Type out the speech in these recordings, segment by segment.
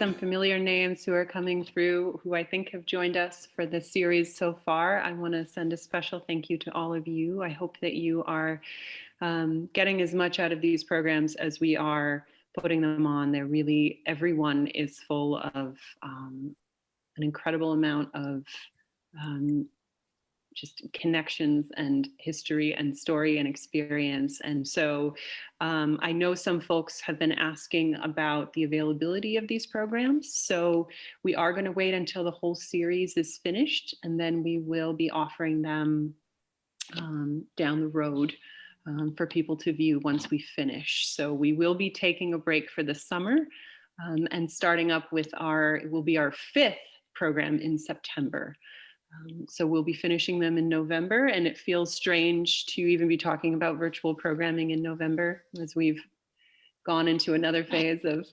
some familiar names who are coming through, who I think have joined us for this series so far. I want to send a special thank you to all of you. I hope that you are getting as much out of these programs as we are putting them on. They're really, everyone is full of an incredible amount of just connections and history and story and experience. And so I know some folks have been asking about the availability of these programs. So we are going to wait until the whole series is finished, and then we will be offering them down the road for people to view once we finish. So we will be taking a break for the summer and starting up with it will be our 5th program in September. So we'll be finishing them in November, and it feels strange to even be talking about virtual programming in November, as we've gone into another phase of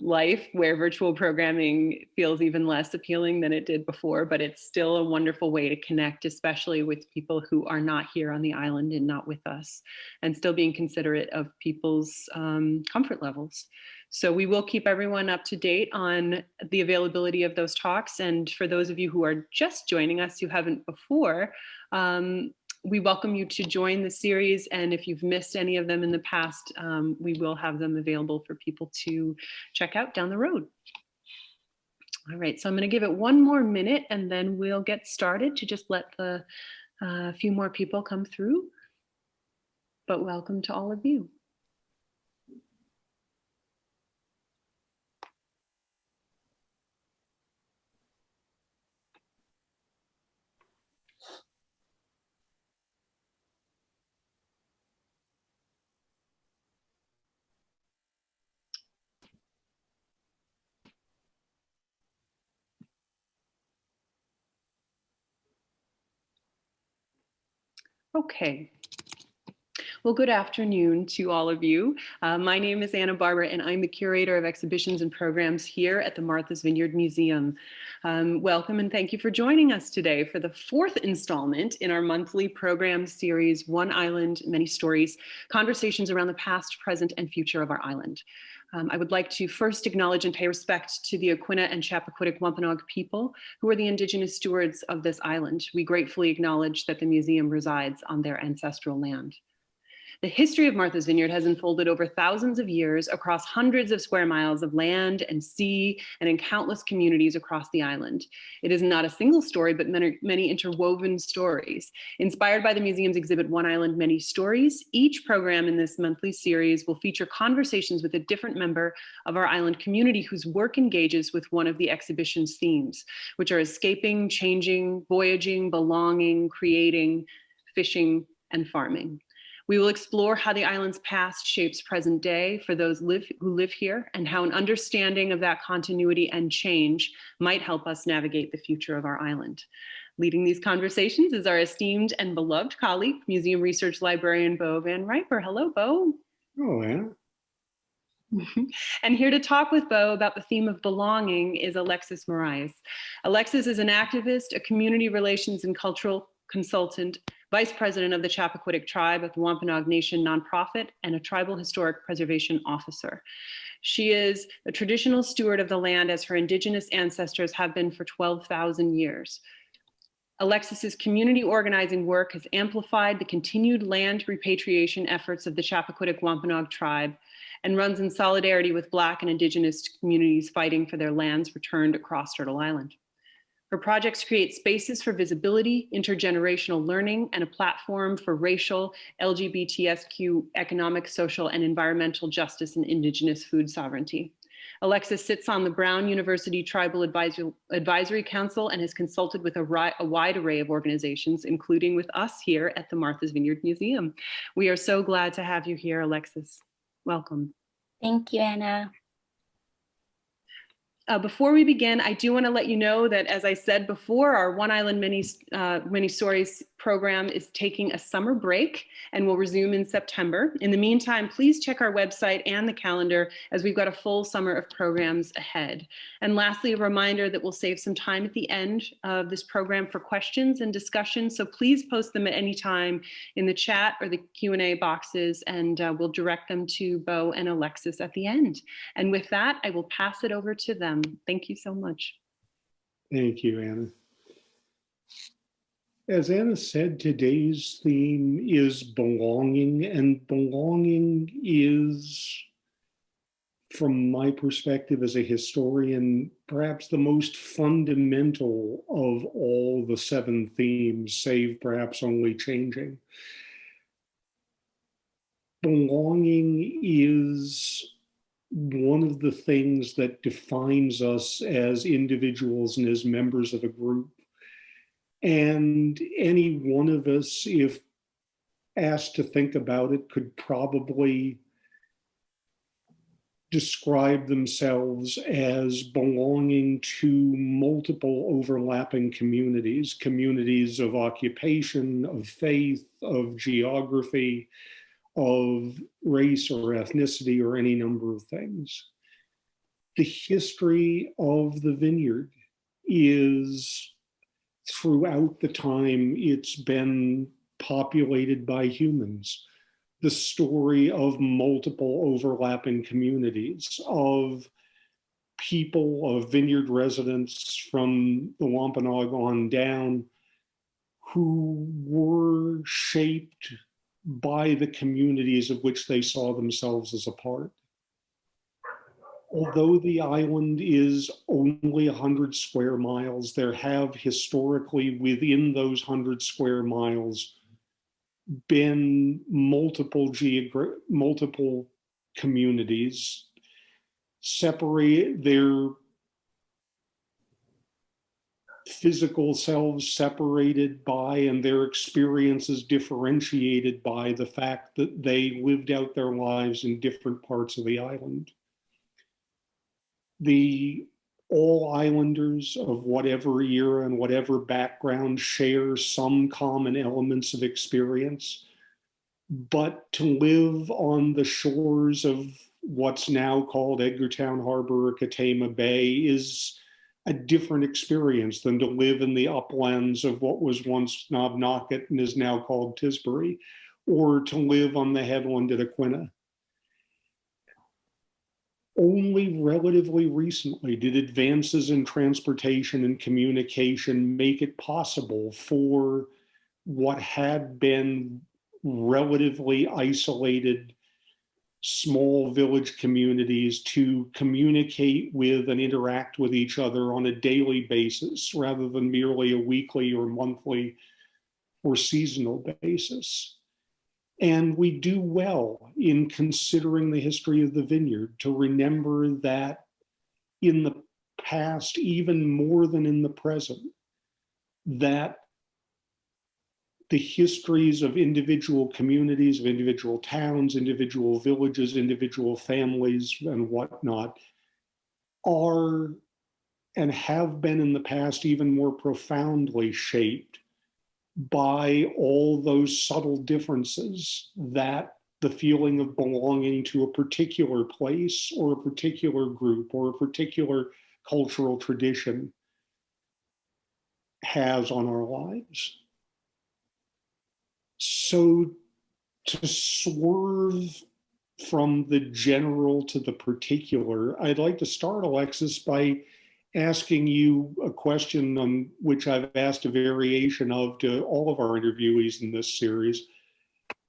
life where virtual programming feels even less appealing than it did before, but it's still a wonderful way to connect, especially with people who are not here on the island and not with us, and still being considerate of people's comfort levels. So we will keep everyone up to date on the availability of those talks. And for those of you who are just joining us, who haven't before, we welcome you to join the series. And if you've missed any of them in the past, we will have them available for people to check out down the road. All right, so I'm going to give it one more minute and then we'll get started to just let the few more people come through. But welcome to all of you. Okay. Well, good afternoon to all of you. My name is Anna Barber, and I'm the curator of exhibitions and programs here at the Martha's Vineyard Museum. Welcome and thank you for joining us today for the 4th installment in our monthly program series, One Island, Many Stories, conversations around the past, present, and future of our island. I would like to first acknowledge and pay respect to the Aquinnah and Chappaquiddick Wampanoag people, who are the Indigenous stewards of this island. We gratefully acknowledge that the museum resides on their ancestral land. The history of Martha's Vineyard has unfolded over thousands of years across hundreds of square miles of land and sea and in countless communities across the island. It is not a single story, but many interwoven stories. Inspired by the museum's exhibit, One Island, Many Stories, each program in this monthly series will feature conversations with a different member of our island community whose work engages with one of the exhibition's themes, which are escaping, changing, voyaging, belonging, creating, fishing, and farming. We will explore how the island's past shapes present day for those who live here, and how an understanding of that continuity and change might help us navigate the future of our island. Leading these conversations is our esteemed and beloved colleague, Museum Research Librarian Bo Van Riper. Hello, Bo. Oh, Anna. And here to talk with Bo about the theme of belonging is Alexis Moreis. Alexis is an activist, a community relations and cultural consultant, Vice President of the Chappaquiddick Tribe of the Wampanoag Nation nonprofit, and a Tribal Historic Preservation Officer. She is a traditional steward of the land as her Indigenous ancestors have been for 12,000 years. Alexis's community organizing work has amplified the continued land repatriation efforts of the Chappaquiddick Wampanoag Tribe and runs in solidarity with Black and Indigenous communities fighting for their lands returned across Turtle Island. Her projects create spaces for visibility, intergenerational learning, and a platform for racial, LGBTQ, economic, social, and environmental justice and Indigenous food sovereignty. Alexis sits on the Brown University Tribal Advisory Council and has consulted with a wide array of organizations, including with us here at the Martha's Vineyard Museum. We are so glad to have you here, Alexis. Welcome. Thank you, Anna. Before we begin, I do want to let you know that, as I said before, our One Island Many Stories program is taking a summer break and will resume in September. In the meantime, please check our website and the calendar as we've got a full summer of programs ahead. And lastly, a reminder that we'll save some time at the end of this program for questions and discussion. So please post them at any time in the chat or the Q&A boxes, and we'll direct them to Bo and Alexis at the end. And with that, I will pass it over to them. Thank you so much. Thank you, Anna. As Anna said, today's theme is belonging, and belonging is, from my perspective as a historian, perhaps the most fundamental of all the 7 themes, save perhaps only changing. Belonging is one of the things that defines us as individuals and as members of a group. And any one of us, if asked to think about it, could probably describe themselves as belonging to multiple overlapping communities, communities of occupation, of faith, of geography, of race or ethnicity, or any number of things. The history of the Vineyard is, throughout the time it's been populated by humans, the story of multiple overlapping communities, of people, of vineyard residents from the Wampanoag on down, who were shaped by the communities of which they saw themselves as a part. Although the island is only 100 square miles, there have historically within those 100 square miles been multiple communities, separate their physical selves separated by, and their experiences differentiated by, the fact that they lived out their lives in different parts of the island. All islanders of whatever era and whatever background share some common elements of experience, but to live on the shores of what's now called Edgartown Harbor or Katama Bay is a different experience than to live in the uplands of what was once Nobnocket and is now called Tisbury, or to live on the headland at Aquina. Only relatively recently did advances in transportation and communication make it possible for what had been relatively isolated small village communities to communicate with and interact with each other on a daily basis rather than merely a weekly or monthly or seasonal basis. And we do well in considering the history of the Vineyard to remember that in the past, even more than in the present, that the histories of individual communities, of individual towns, individual villages, individual families, and whatnot are and have been in the past even more profoundly shaped by all those subtle differences that the feeling of belonging to a particular place or a particular group or a particular cultural tradition has on our lives. So to swerve from the general to the particular, I'd like to start, Alexis, by asking you a question on which I've asked a variation of to all of our interviewees in this series.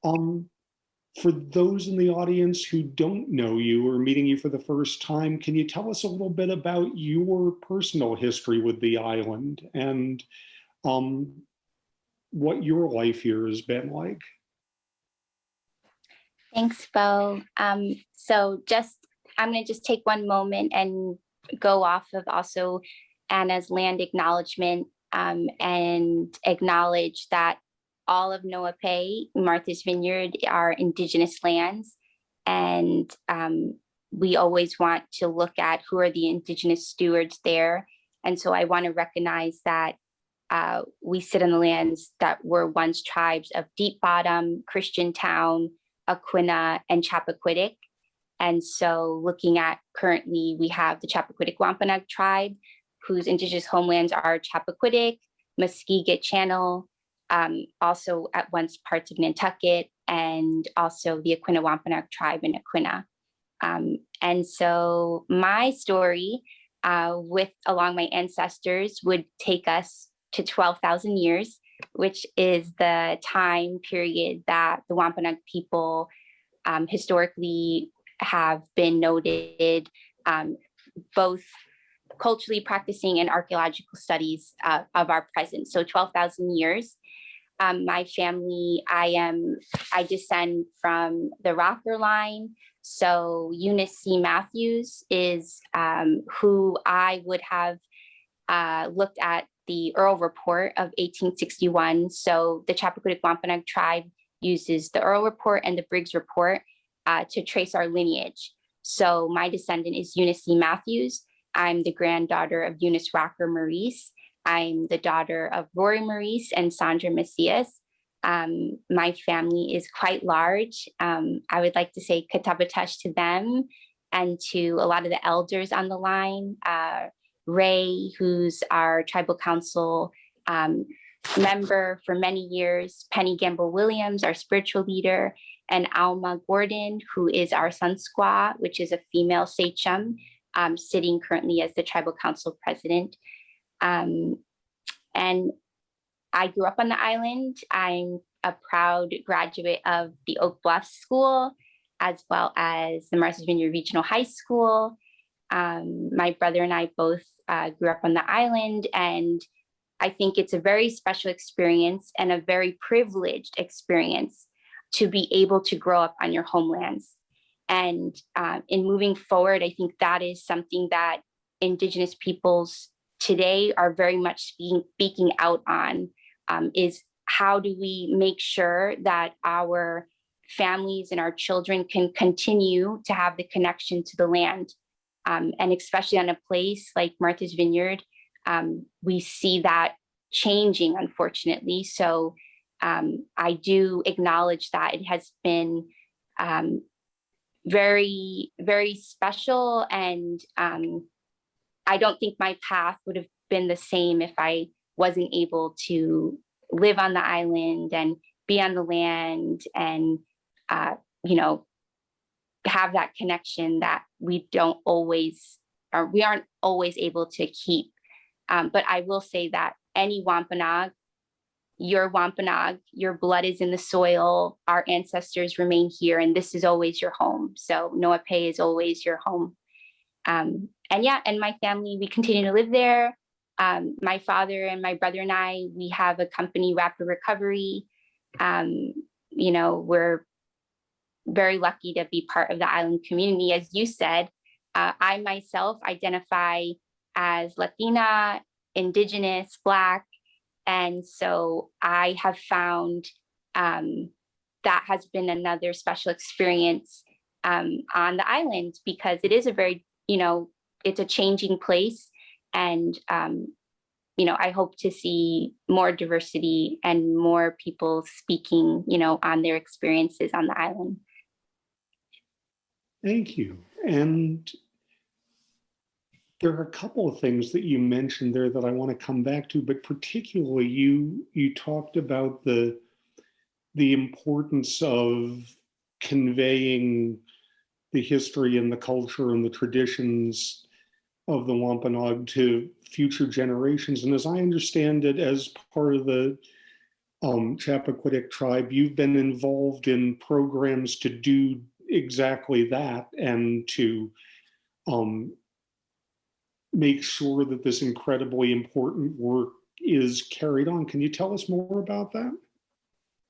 For those in the audience who don't know you or meeting you for the first time, can you tell us a little bit about your personal history with the island and what your life here has been like? Thanks, Bo. So I'm going to just take one moment and go off of also Anna's land acknowledgement and acknowledge that all of Noepe, Martha's Vineyard, are Indigenous lands. And we always want to look at who are the Indigenous stewards there. And so I want to recognize that we sit on the lands that were once tribes of Deep Bottom, Christian Town, Aquinnah, and Chappaquiddick. And so looking at currently, we have the Chappaquiddick Wampanoag Tribe, whose indigenous homelands are Chappaquiddick, Muskeget Channel, also at once parts of Nantucket, and also the Aquinnah Wampanoag Tribe in Aquinnah. And so my story along my ancestors would take us to 12,000 years, which is the time period that the Wampanoag people historically have been noted, both culturally practicing and archaeological studies of our presence. So 12,000 years. My family, I descend from the Rocker line. So Eunice C. Matthews is who I would have looked at the Earl Report of 1861. So the Chappaquiddick Wampanoag Tribe uses the Earl Report and the Briggs Report to trace our lineage. So my descendant is Eunice C. Matthews. I'm the granddaughter of Eunice Rocker Moreis. I'm the daughter of Rory Moreis and Sandra Macias. My family is quite large. I would like to say katabatash to them and to a lot of the elders on the line. Ray, who's our tribal council member for many years, Penny Gamble Williams, our spiritual leader, and Alma Gordon, who is our Sun Squaw, which is a female sachem, sitting currently as the tribal council president. And I grew up on the island. I'm a proud graduate of the Oak Bluff School, as well as the Martha's Vineyard Regional High School. My brother and I both grew up on the island, and I think it's a very special experience and a very privileged experience to be able to grow up on your homelands. And in moving forward, I think that is something that Indigenous peoples today are very much speaking out on, is how do we make sure that our families and our children can continue to have the connection to the land. And especially on a place like Martha's Vineyard, we see that changing, unfortunately. So I do acknowledge that it has been very, very special. And I don't think my path would have been the same if I wasn't able to live on the island and be on the land and, have that connection that we don't always, or we aren't always able to keep. But I will say that any Wampanoag, your blood is in the soil. Our ancestors remain here, and this is always your home. So Noepe is always your home. And my family, we continue to live there. My father and my brother and I, we have a company, Rapid Recovery. We're very lucky to be part of the island community. As you said, I myself identify as Latina, Indigenous, Black. And so I have found that has been another special experience on the island, because it is a very, it's a changing place. And, I hope to see more diversity and more people speaking, on their experiences on the island. Thank you. And there are a couple of things that you mentioned there that I want to come back to, but particularly you talked about the importance of conveying the history and the culture and the traditions of the Wampanoag to future generations. And as I understand it, as part of the Chappaquiddick Tribe, you've been involved in programs to do exactly that and to make sure that this incredibly important work is carried on. Can you tell us more about that?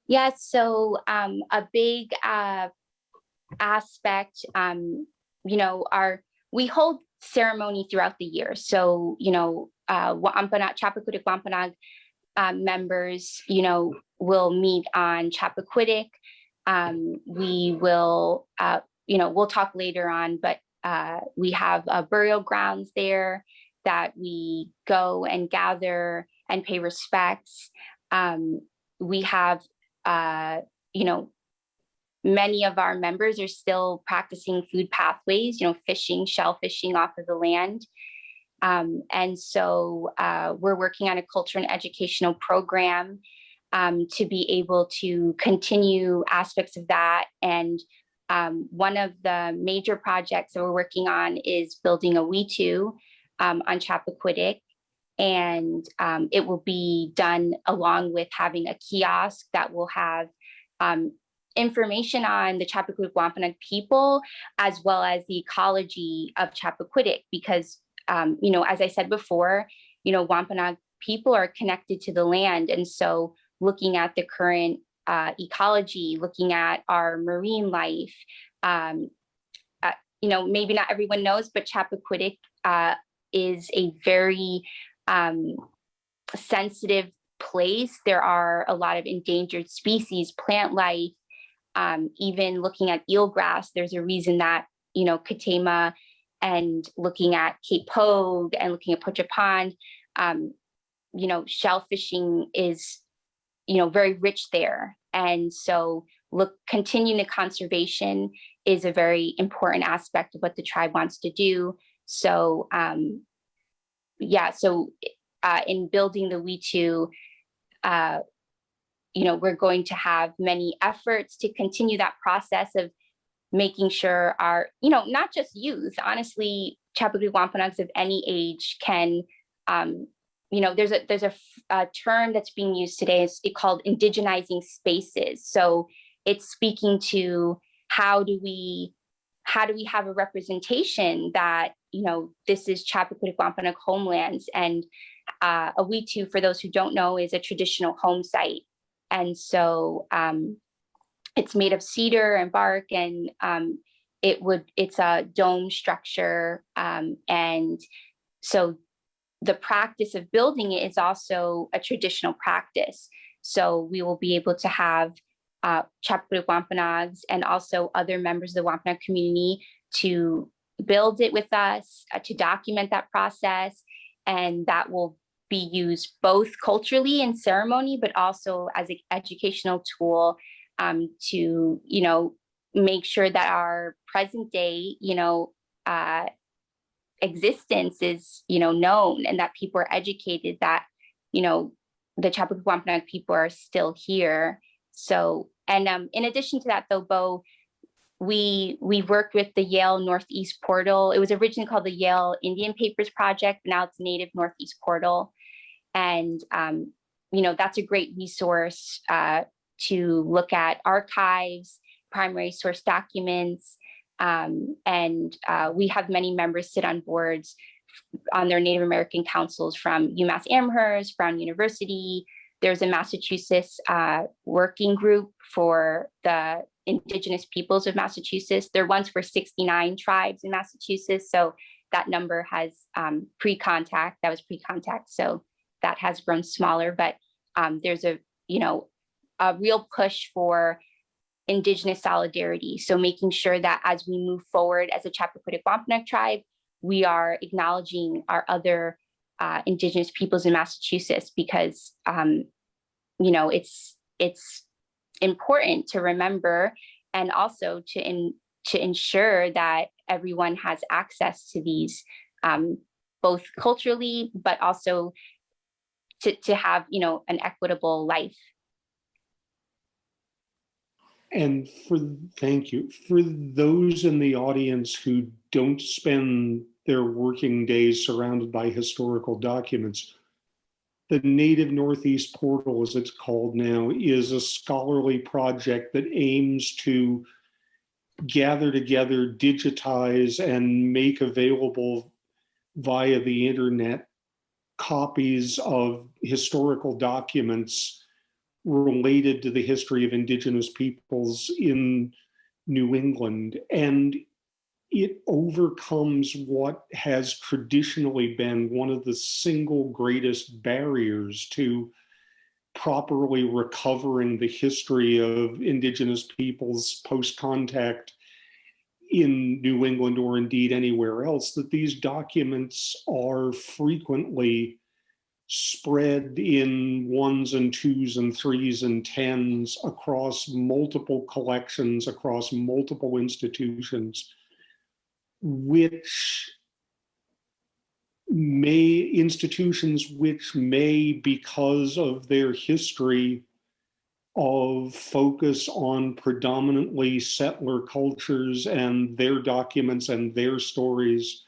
Yeah, so a big aspect, we hold ceremony throughout the year. So, Chappaquiddick Wampanoag members, will meet on Chappaquiddick. We will, we'll talk later on, but we have burial grounds there that we go and gather and pay respects. We have, you know, many of our members are still practicing food pathways, you know, fishing, shell fishing off of the land. And so we're working on a culture and educational program to be able to continue aspects of that. And one of the major projects that we're working on is building a Wetu on Chappaquiddick. And it will be done along with having a kiosk that will have information on the Chappaquiddick Wampanoag people, as well as the ecology of Chappaquiddick, because, you know, as I said before, you know, Wampanoag people are connected to the land. And so looking at the current ecology, looking at our marine life, you know, maybe not everyone knows, but Chappaquiddick is a very sensitive place. There are a lot of endangered species, plant life, even looking at eelgrass. There's a reason that, you know, Katema and looking at Cape Pogue and looking at Pocha Pond, you know, shell fishing is, you know, very rich there. And so continuing the conservation is a very important aspect of what the tribe wants to do. So, yeah, so in building the Wetu, you know, we're going to have many efforts to continue that process of making sure our, you know, not just youth, honestly, Chappaquiddick Wampanoags of any age can, you know, there's a term that's being used today. It's called indigenizing spaces. So it's speaking to how do we have a representation that, you know, this is Chappaquiddick Wampanoag homelands. And a Wetu, for those who don't know, is a traditional home site. And so it's made of cedar and bark, and it's a dome structure. And so the practice of building it is also a traditional practice. So we will be able to have Chappaquiddick Wampanoags and also other members of the Wampanoag community to build it with us, to document that process. And that will be used both culturally in ceremony, but also as an educational tool to, you know, make sure that our present day, you know, existence is, you know, known, and that people are educated that, you know, the Chappaquiddick Wampanoag people are still here. So, and in addition to that, though, Bo, we worked with the Yale Northeast Portal. It was originally called the Yale Indian Papers Project, but now it's Native Northeast Portal. And, you know, that's a great resource to look at archives, primary source documents. And we have many members sit on boards on their Native American councils from UMass Amherst, Brown University. There's a Massachusetts working group for the Indigenous peoples of Massachusetts. There once were 69 tribes in Massachusetts. So that number has pre-contact, that was pre-contact. So that has grown smaller, but there's a, you know, a real push for Indigenous solidarity. So making sure that as we move forward as a Chappaquiddick Wampanoag tribe, we are acknowledging our other Indigenous peoples in Massachusetts, because, you know, it's important to remember, and also to ensure that everyone has access to these, both culturally, but also to have, you know, an equitable life. And thank you. For those in the audience who don't spend their working days surrounded by historical documents, the Native Northeast Portal, as it's called now, is a scholarly project that aims to gather together, digitize, and make available via the internet copies of historical documents related to the history of Indigenous peoples in New England. And it overcomes what has traditionally been one of the single greatest barriers to properly recovering the history of Indigenous peoples post-contact in New England, or indeed anywhere else, that these documents are frequently spread in ones and twos and threes and tens across multiple collections, across multiple institutions, which may, because of their history of focus on predominantly settler cultures and their documents and their stories,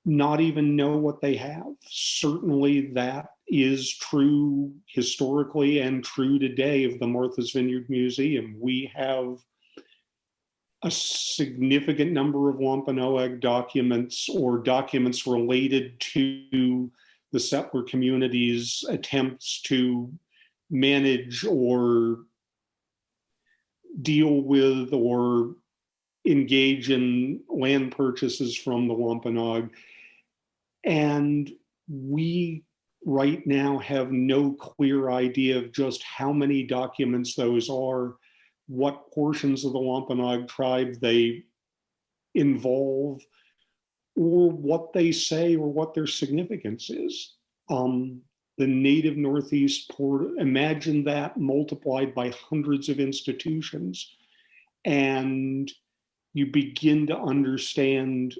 not even know what they have. Certainly that is true historically and true today of the Martha's Vineyard Museum. We have a significant number of Wampanoag documents or documents related to the settler community's attempts to manage or deal with or engage in land purchases from the Wampanoag. And we right now have no clear idea of just how many documents those are, what portions of the Wampanoag tribe they involve, or what they say or what their significance is. The native Northeast Port, imagine that multiplied by hundreds of institutions, and you begin to understand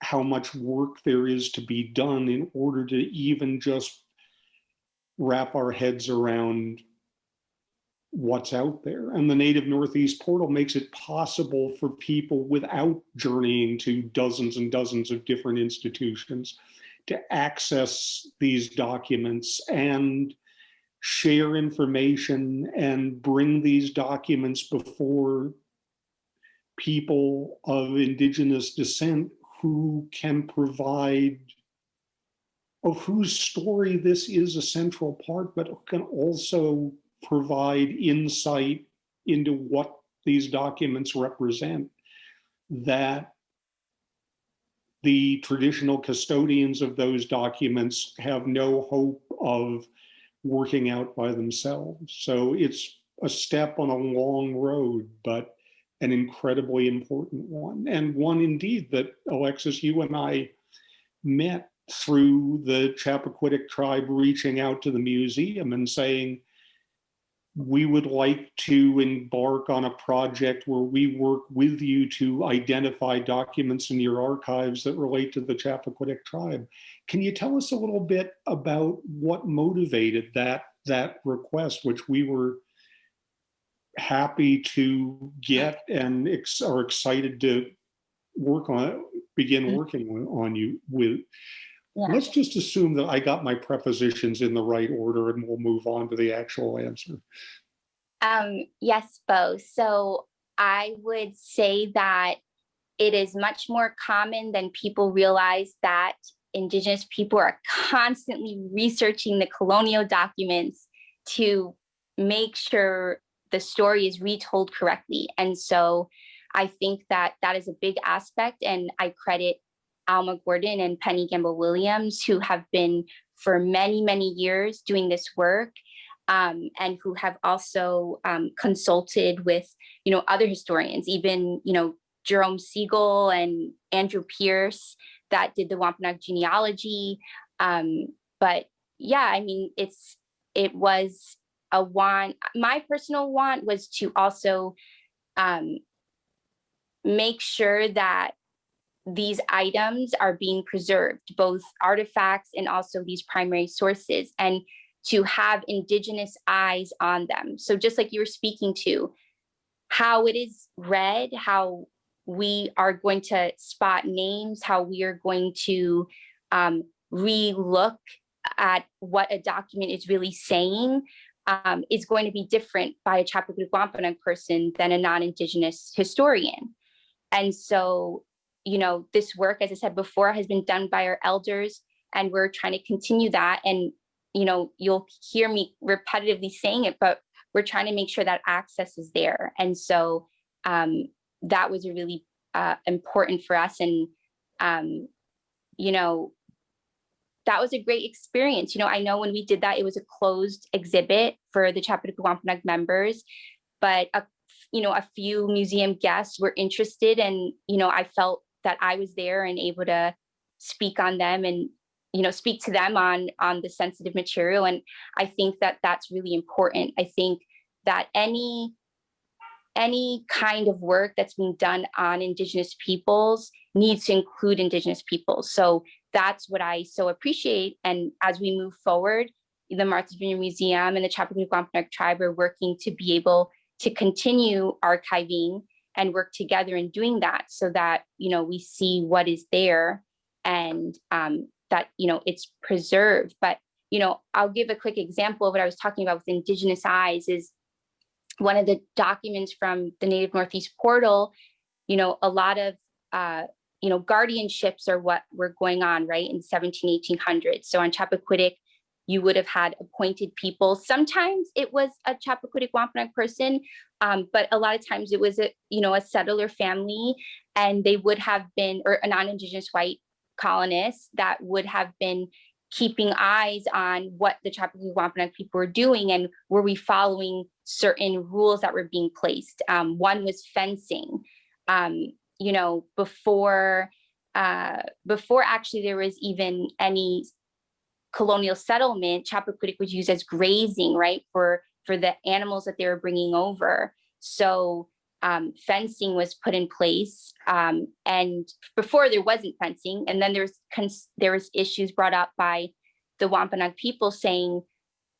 how much work there is to be done in order to even just wrap our heads around what's out there. And the Native Northeast Portal makes it possible for people without journeying to dozens and dozens of different institutions to access these documents and share information and bring these documents before people of Indigenous descent who can provide, of whose story this is a central part, but can also provide insight into what these documents represent, that the traditional custodians of those documents have no hope of working out by themselves. So it's a step on a long road, but an incredibly important one, and one indeed that, Alexis, you and I met through the Chappaquiddick Tribe reaching out to the museum and saying, we would like to embark on a project where we work with you to identify documents in your archives that relate to the Chappaquiddick Tribe. Can you tell us a little bit about what motivated that request, which we were happy to get and are excited to begin working on you with? Yeah. Let's just assume that I got my prepositions in the right order and we'll move on to the actual answer. Yes, Bo. So I would say that it is much more common than people realize that Indigenous people are constantly researching the colonial documents to make sure the story is retold correctly. And so I think that that is a big aspect, and I credit Alma Gordon and Penny Gamble Williams, who have been for many, many years doing this work, and who have also consulted with, other historians, even, Jerome Siegel and Andrew Pierce that did the Wampanoag genealogy. But yeah, I mean, it was a want. My personal want was to also make sure that these items are being preserved, both artifacts and also these primary sources, and to have Indigenous eyes on them. So just like you were speaking to, how it is read, how we are going to spot names, how we are going to re-look at what a document is really saying, is going to be different by a Chappaquiddick Wampanoag person than a non-Indigenous historian. And so, this work, as I said before, has been done by our elders, and we're trying to continue that. And, you'll hear me repetitively saying it, but we're trying to make sure that access is there. And so that was really important for us. And, that was a great experience. I know when we did that, it was a closed exhibit for the Chappaquiddick Wampanoag members, but a few museum guests were interested, and, I felt that I was there and able to speak on them and, speak to them on the sensitive material. And I think that that's really important. I think that any kind of work that's being done on Indigenous peoples needs to include Indigenous peoples. So that's what I so appreciate. And as we move forward, the Martha's Vineyard Museum and the Chappaquiddick Wampanoag Tribe are working to be able to continue archiving and work together in doing that, so that, we see what is there and that, it's preserved. But, I'll give a quick example of what I was talking about with Indigenous eyes. Is one of the documents from the Native Northeast portal, a lot of, guardianships are what were going on, right, in 1800s. So on Chappaquiddick, you would have had appointed people. Sometimes it was a Chappaquiddick Wampanoag person, but a lot of times it was a settler family, and they would have been, or a non-Indigenous white colonist that would have been keeping eyes on what the Chappaquiddick Wampanoag people were doing, and were we following certain rules that were being placed. One was fencing. Before actually there was even any colonial settlement, Chappaquiddick was used as grazing, right, for the animals that they were bringing over. So fencing was put in place, and before there wasn't fencing, and then there was issues brought up by the Wampanoag people saying,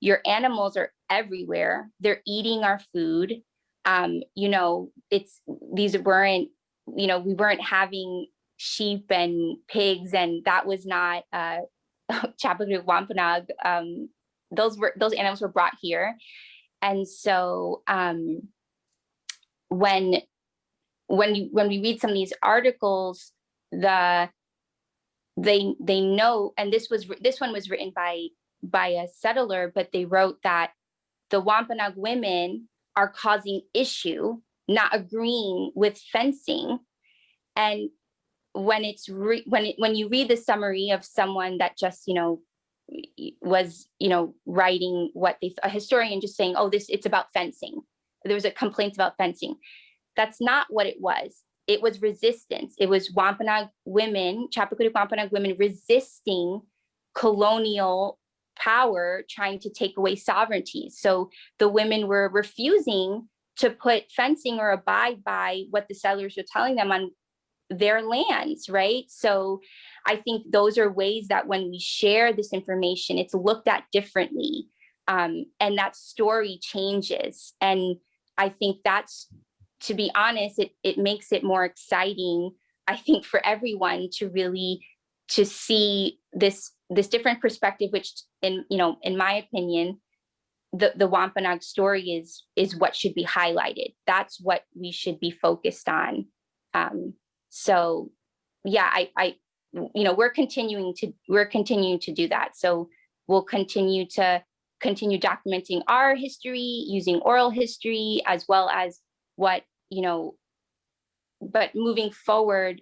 your animals are everywhere, they're eating our food. These weren't, we weren't having sheep and pigs, and that was not Chappaquiddick Wampanoag. Those animals were brought here. And so when we read some of these articles, they know, and this one was written by a settler, but they wrote that the Wampanoag women are causing issue, not agreeing with fencing. And when you read the summary of someone that just was writing what a historian just saying, oh, it's about fencing, there was a complaint about fencing. That's not what it was. It was resistance. It was Wampanoag women, Chappaquiddick Wampanoag women, resisting colonial power trying to take away sovereignty. So the women were refusing to put fencing or abide by what the settlers were telling them on their lands, right? So I think those are ways that when we share this information, it's looked at differently, and that story changes. And I think that's, to be honest, it makes it more exciting, I think, for everyone to really to see this different perspective, which in my opinion, the Wampanoag story is what should be highlighted. That's what we should be focused on. So yeah, we're continuing to do that. So we'll continue documenting our history using oral history, as well as what, but moving forward,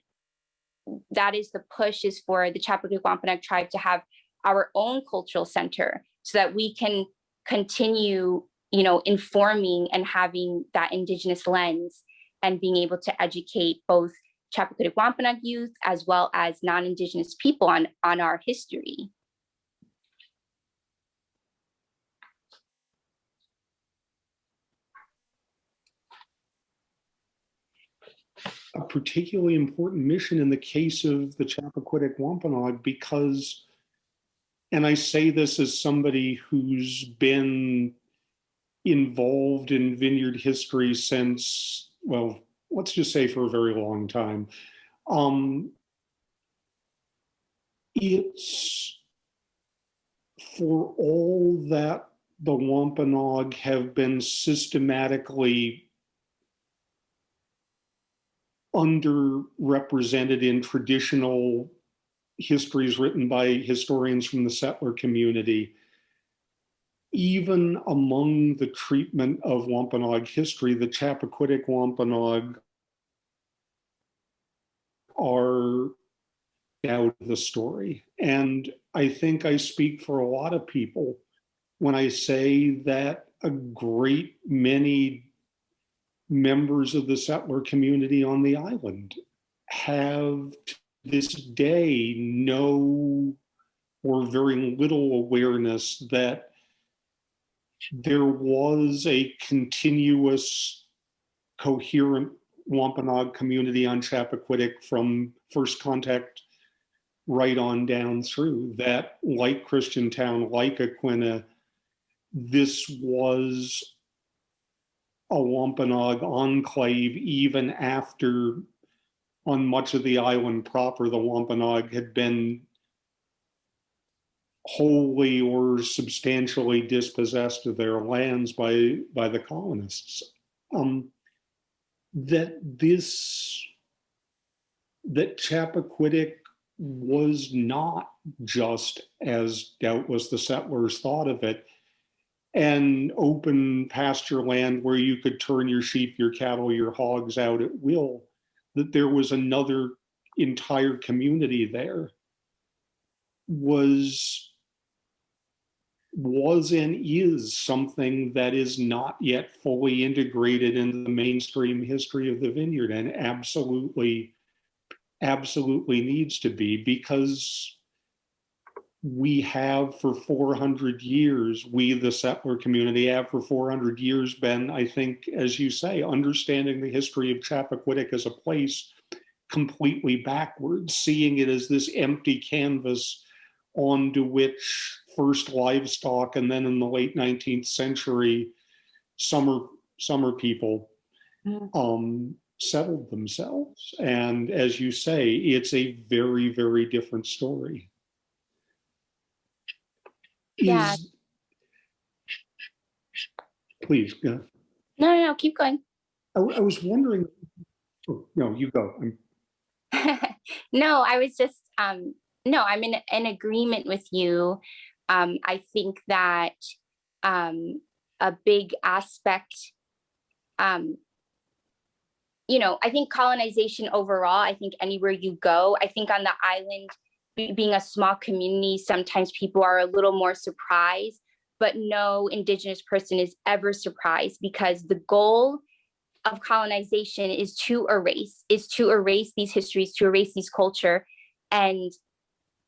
that is the push, is for the Chappaquiddick Wampanoag tribe to have our own cultural center, so that we can continue, informing and having that Indigenous lens, and being able to educate both Chappaquiddick Wampanoag youth as well as non-Indigenous people on our history. A particularly important mission in the case of the Chappaquiddick Wampanoag, because, and I say this as somebody who's been involved in vineyard history since, well, let's just say for a very long time. It's, for all that the Wampanoag have been systematically underrepresented in traditional histories written by historians from the settler community, even among the treatment of Wampanoag history, the Chappaquiddick Wampanoag are out of the story. And I think I speak for a lot of people when I say that a great many members of the settler community on the island have to this day no or very little awareness that there was a continuous, coherent Wampanoag community on Chappaquiddick from first contact right on down through. That, like Christiantown, like Aquinnah, this was a Wampanoag enclave even after, on much of the island proper, the Wampanoag had been wholly or substantially dispossessed of their lands by the colonists. That Chappaquiddick was not just, as doubtless the settlers thought of it, an open pasture land where you could turn your sheep, your cattle, your hogs out at will, that there was another entire community there, was and is something that is not yet fully integrated into the mainstream history of the Vineyard, and absolutely needs to be, because we have for 400 years, we, the settler community, have for 400 years been, I think, as you say, understanding the history of Chappaquiddick as a place completely backwards, seeing it as this empty canvas onto which first livestock, and then in the late 19th century, summer people settled themselves. And as you say, it's a very, very different story. Yeah. Please, yeah. No, keep going. I was wondering, oh, no, you go. No, I was just, no, I'm in agreement with you. I think that a big aspect, I think colonization overall, I think anywhere you go, I think on the island, being a small community, sometimes people are a little more surprised, but no Indigenous person is ever surprised, because the goal of colonization is to erase these histories, to erase these culture. And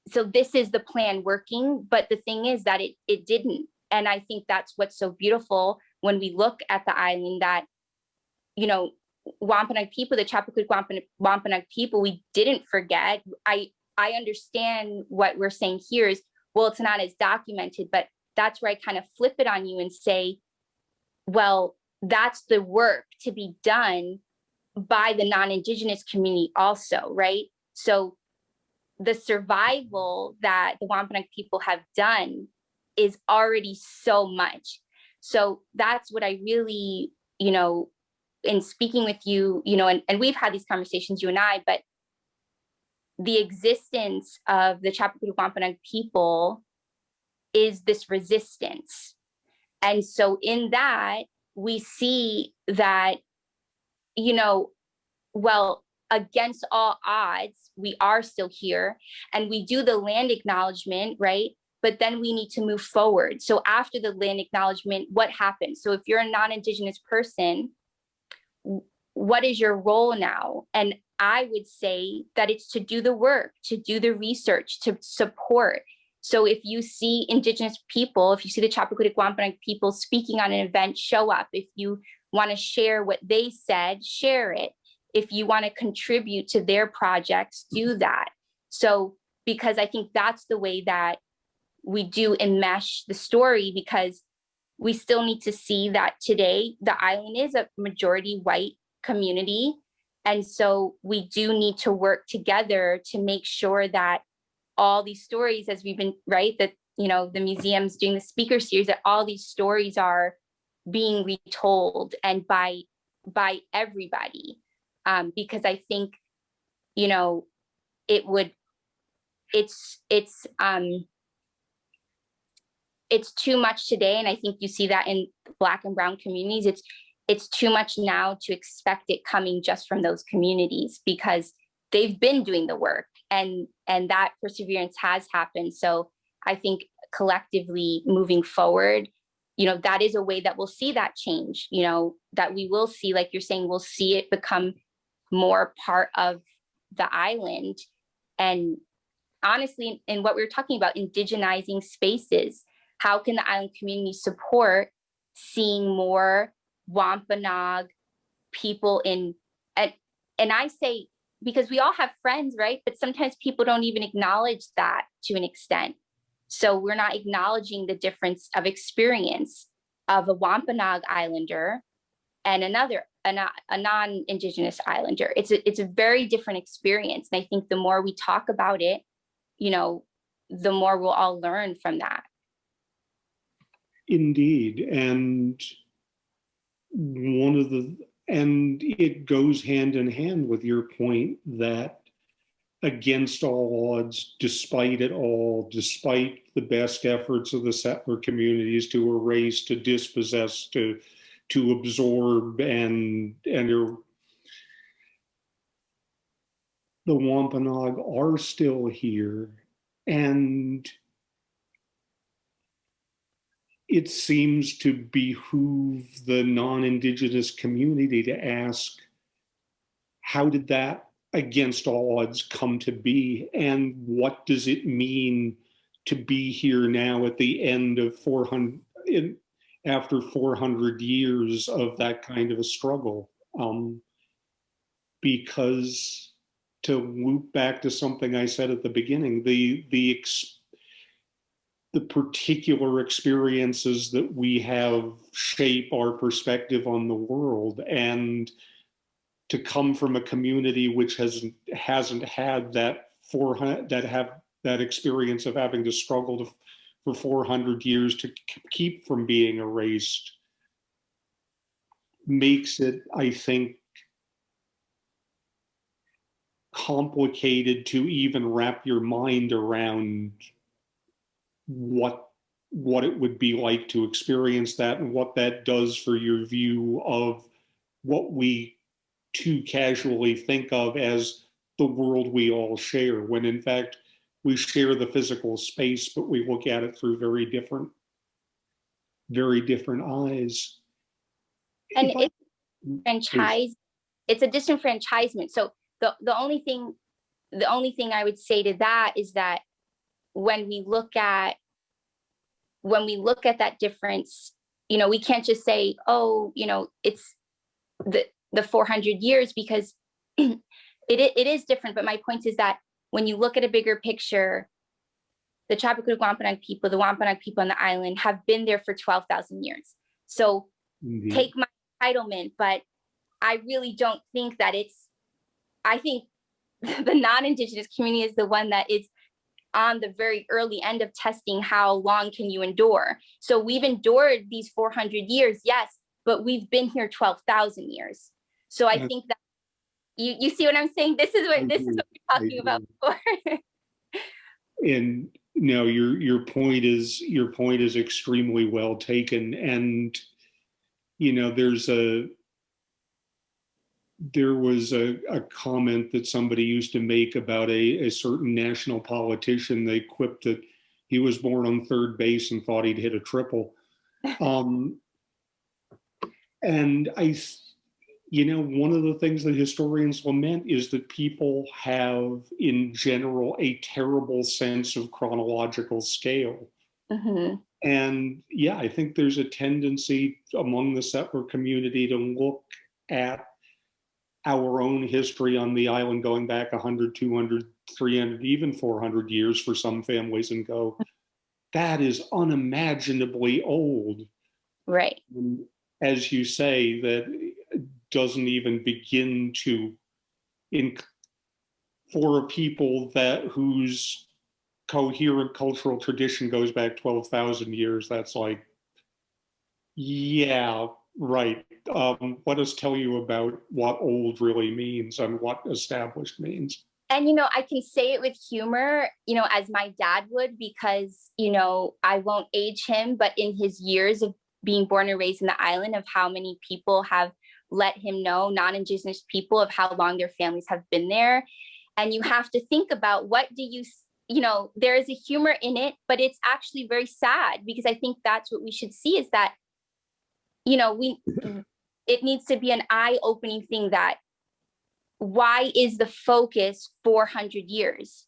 so this is the plan working, but the thing is that it didn't. And I think that's what's so beautiful when we look at the island, that, Wampanoag people, the Chappaquiddick Wampanoag people, we didn't forget. I understand what we're saying here is, well, it's not as documented, but that's where I kind of flip it on you and say, well, that's the work to be done by the non-Indigenous community also, right? So the survival that the Wampanoag people have done is already so much. So that's what I really, in speaking with you, and we've had these conversations, you and I, but the existence of the Chappaquiddick Wampanoag people is this resistance. And so in that, we see that, well, against all odds, we are still here, and we do the land acknowledgement, right? But then we need to move forward. So after the land acknowledgement, what happens? So if you're a non-Indigenous person, what is your role now? And I would say that it's to do the work, to do the research, to support. So if you see Indigenous people, if you see the Chappaquiddick Wampanoag people speaking on an event, show up. If you want to share what they said, share it. If you want to contribute to their projects, do that. So, because I think that's the way that we do enmesh the story, because we still need to see that today the island is a majority white community. And so we do need to work together to make sure that all these stories, as we've been, right, that, the museum's doing the speaker series, that all these stories are being retold, and by everybody. Because I think, it's too much today. And I think you see that in Black and Brown communities. It's too much now to expect it coming just from those communities, because they've been doing the work, and that perseverance has happened. So I think collectively moving forward, that is a way that we'll see that change, that we will see, like you're saying, we'll see it become more part of the island. And honestly, in what we were talking about, indigenizing spaces, how can the island community support seeing more Wampanoag people and I say, because we all have friends, right? But sometimes people don't even acknowledge that to an extent. So we're not acknowledging the difference of experience of a Wampanoag Islander and a non-Indigenous Islander. It's a very different experience. And I think the more we talk about it, you know, the more we'll all learn from that. Indeed. And and it goes hand in hand with your point that against all odds, despite it all, despite the best efforts of the settler communities to erase, to dispossess, to absorb, and the Wampanoag are still here. And it seems to behoove the non-Indigenous community to ask, how did that, against all odds, come to be? And what does it mean to be here now at the end of after 400 years of that kind of a struggle? Because to loop back to something I said at the beginning, the particular experiences that we have shape our perspective on the world, and to come from a community which hasn't had that experience of having to struggle for 400 years to keep from being erased makes it, I think, complicated to even wrap your mind around what it would be like to experience that, and what that does for your view of what we too casually think of as the world we all share, when in fact we share the physical space, but we look at it through very different eyes. And it's a disenfranchisement. So the only thing I would say to that is that when we look at that difference, you know, we can't just say, oh, you know, it's the 400 years, because it is different. But my point is that when you look at a bigger picture, the Chappaquiddick Wampanoag people, the Wampanoag people on the island have been there for 12,000 years. So Indeed. Take my entitlement, but I really don't think that I think the non-Indigenous community is the one that is on the very early end of testing how long can you endure. So we've endured these 400 years, yes, but we've been here 12,000 years. So I think that you see what I'm saying? This is what we're talking about before. And no, your point is extremely well taken. And you know, there was a comment that somebody used to make about a certain national politician. They quipped that he was born on third base and thought he'd hit a triple. And you know, one of the things that historians lament is that people have, in general, a terrible sense of chronological scale. Mm-hmm. And yeah, I think there's a tendency among the settler community to look at our own history on the island going back 100, 200, 300, even 400 years for some families and go, that is unimaginably old. Right. And as you say, that doesn't even begin to, for people whose coherent cultural tradition goes back 12,000 years, that's like, yeah, right. Let us tell you about what old really means and what established means. And, you know, I can say it with humor, you know, as my dad would, because, you know, I won't age him, but in his years of being born and raised in the island, of how many people have let him know, non-Indigenous people, of how long their families have been there. And you have to think about, what do you know, there is a humor in it, but it's actually very sad, because I think that's what we should see, is that, you know, it needs to be an eye-opening thing, that why is the focus 400 years?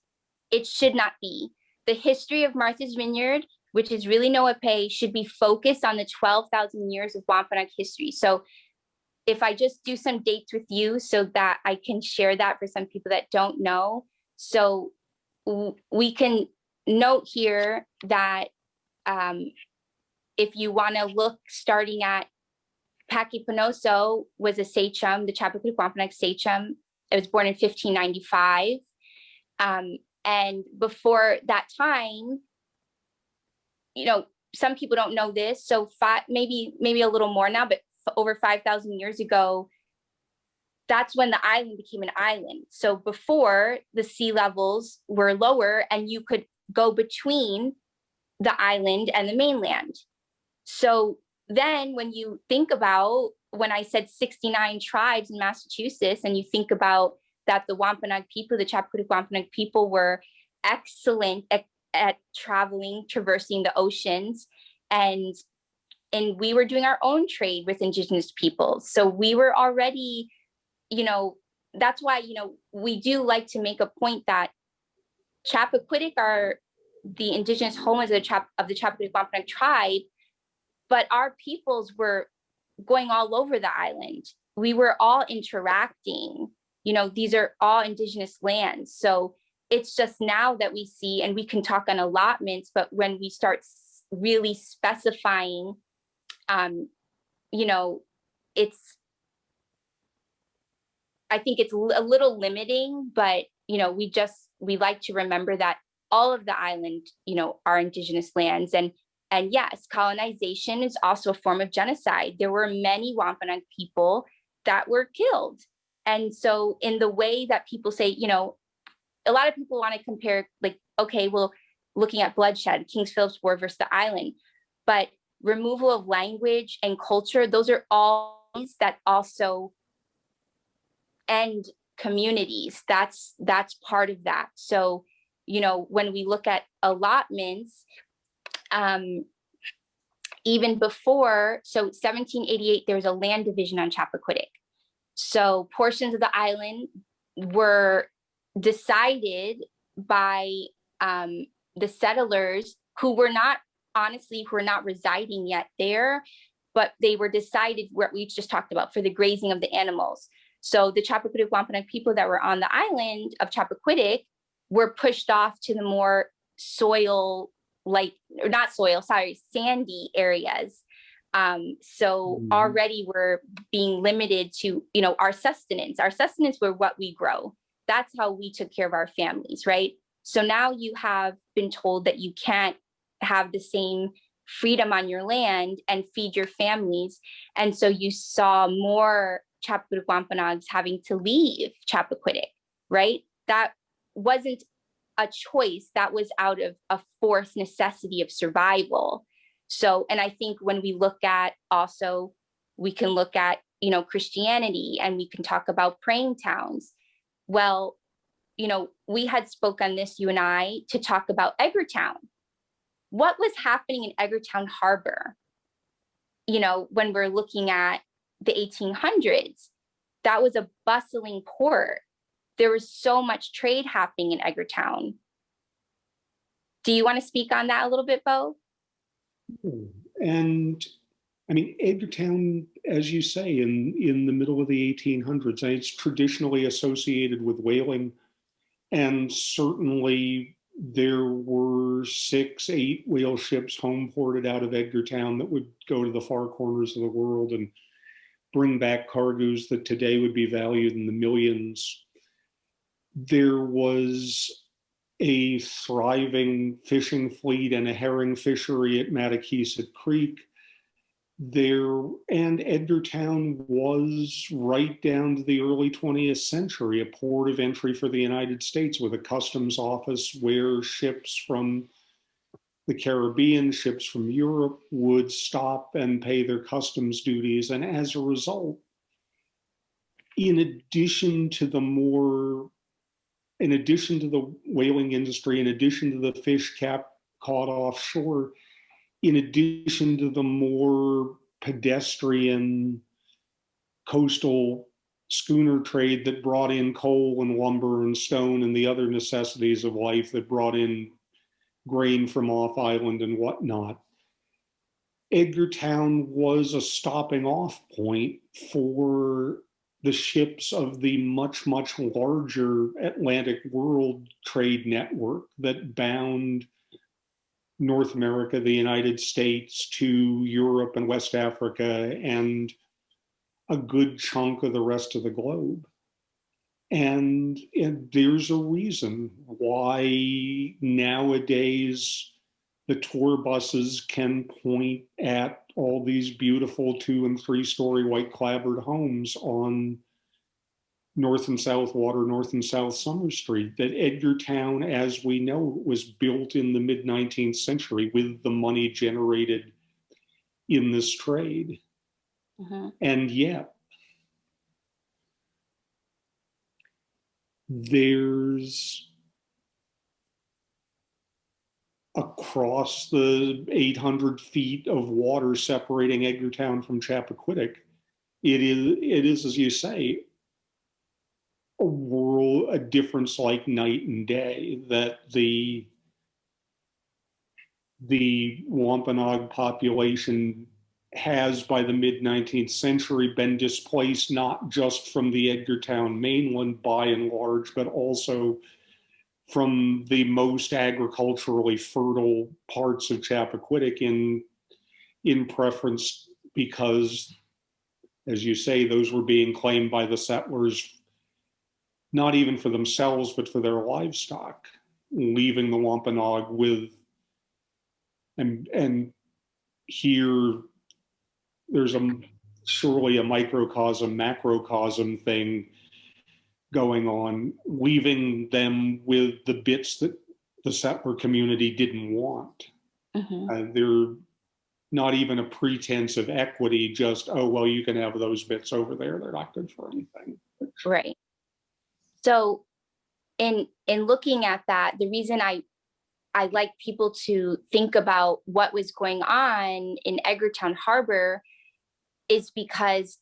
it should not be. The history of Martha's Vineyard, which is really Noepe, should be focused on the 12,000 years of Wampanoag history. So if I just do some dates with you so that I can share that for some people that don't know. So we can note here that if you want to look, starting at Paquipanoso was a sachem, the Chappaquiddick Wampanoag sachem. It was born in 1595. And before that time, you know, some people don't know this. So maybe a little more now, but over 5,000 years ago, that's when the island became an island. So before, the sea levels were lower and you could go between the island and the mainland. So then when you think about, when I said 69 tribes in Massachusetts, and you think about that the Wampanoag people, the Chappaquiddick Wampanoag people, were excellent at traveling, traversing the oceans, and we were doing our own trade with Indigenous peoples. So we were already, you know, that's why, you know, we do like to make a point that Chappaquiddick are the Indigenous homelands of the Chappaquiddick Wampanoag tribe, but our peoples were going all over the island. We were all interacting. You know, these are all Indigenous lands. So it's just now that we see, and we can talk on allotments, but when we start really specifying, you know, I think it's a little limiting, but, you know, we like to remember that all of the island, you know, are Indigenous lands. And yes, colonization is also a form of genocide. There were many Wampanoag people that were killed. And so in the way that people say, you know, a lot of people want to compare, like, okay, well, looking at bloodshed, King Philip's War versus the island, but removal of language and culture, those are all that also end communities. That's part of that. So, you know, when we look at allotments, even before, so 1788, there was a land division on Chappaquiddick. So portions of the island were decided by the settlers who were not residing yet there, but they were decided what we just talked about for the grazing of the animals. So the Chappaquiddick Wampanoag people that were on the island of Chappaquiddick were pushed off to the more sandy areas. So already we're being limited to, you know, our sustenance. Our sustenance were what we grow. That's how we took care of our families, right? So now you have been told that you can't have the same freedom on your land and feed your families. And so you saw more Chappaquiddick Wampanoags having to leave Chappaquiddick, right? That wasn't a choice. That was out of a forced necessity of survival. So, and I think when we look at also, we can look at, you know, Christianity, and we can talk about praying towns. Well, you know, we had spoke on this, you and I, to talk about Edgartown. What was happening in Edgartown Harbor? You know, when we're looking at the 1800s, that was a bustling port. There was so much trade happening in Edgartown. Do you want to speak on that a little bit, Bo? And I mean, Edgartown, as you say, in the middle of the 1800s, it's traditionally associated with whaling. And certainly there were 6, 8 whale ships home ported out of Edgartown that would go to the far corners of the world and bring back cargoes that today would be valued in the millions. There was a thriving fishing fleet and a herring fishery at Mattakesett Creek there, and Edgartown was right down to the early 20th century a port of entry for the United States, with a customs office where ships from the Caribbean, ships from Europe would stop and pay their customs duties. And as a result, in addition to the whaling industry, in addition to the fish caught offshore, in addition to the more pedestrian coastal schooner trade that brought in coal and lumber and stone and the other necessities of life that brought in grain from off island and whatnot. Edgartown was a stopping off point for the ships of the much, much larger Atlantic world trade network that bound North America, the United States, to Europe and West Africa and a good chunk of the rest of the globe. And there's a reason why nowadays the tour buses can point at all these beautiful 2- and 3-story white clapboard homes on North and South Water, North and South Summer Street. That Edgartown, as we know, was built in the mid-19th century with the money generated in this trade. Mm-hmm. And yet, there's, across the 800 feet of water separating Edgartown from Chappaquiddick, it is, as you say, a difference like night and day. That the Wampanoag population has, by the mid-19th century, been displaced not just from the Edgartown mainland by and large, but also from the most agriculturally fertile parts of Chappaquiddick in preference because, as you say, those were being claimed by the settlers, not even for themselves, but for their livestock, leaving the Wampanoag with, and here there's surely a microcosm, macrocosm thing going on, leaving them with the bits that the settler community didn't want. Mm-hmm. They're not even a pretense of equity, just, oh, well, you can have those bits over there. They're not good for anything. Right. So in looking at that, the reason I like people to think about what was going on in Edgartown Harbor is because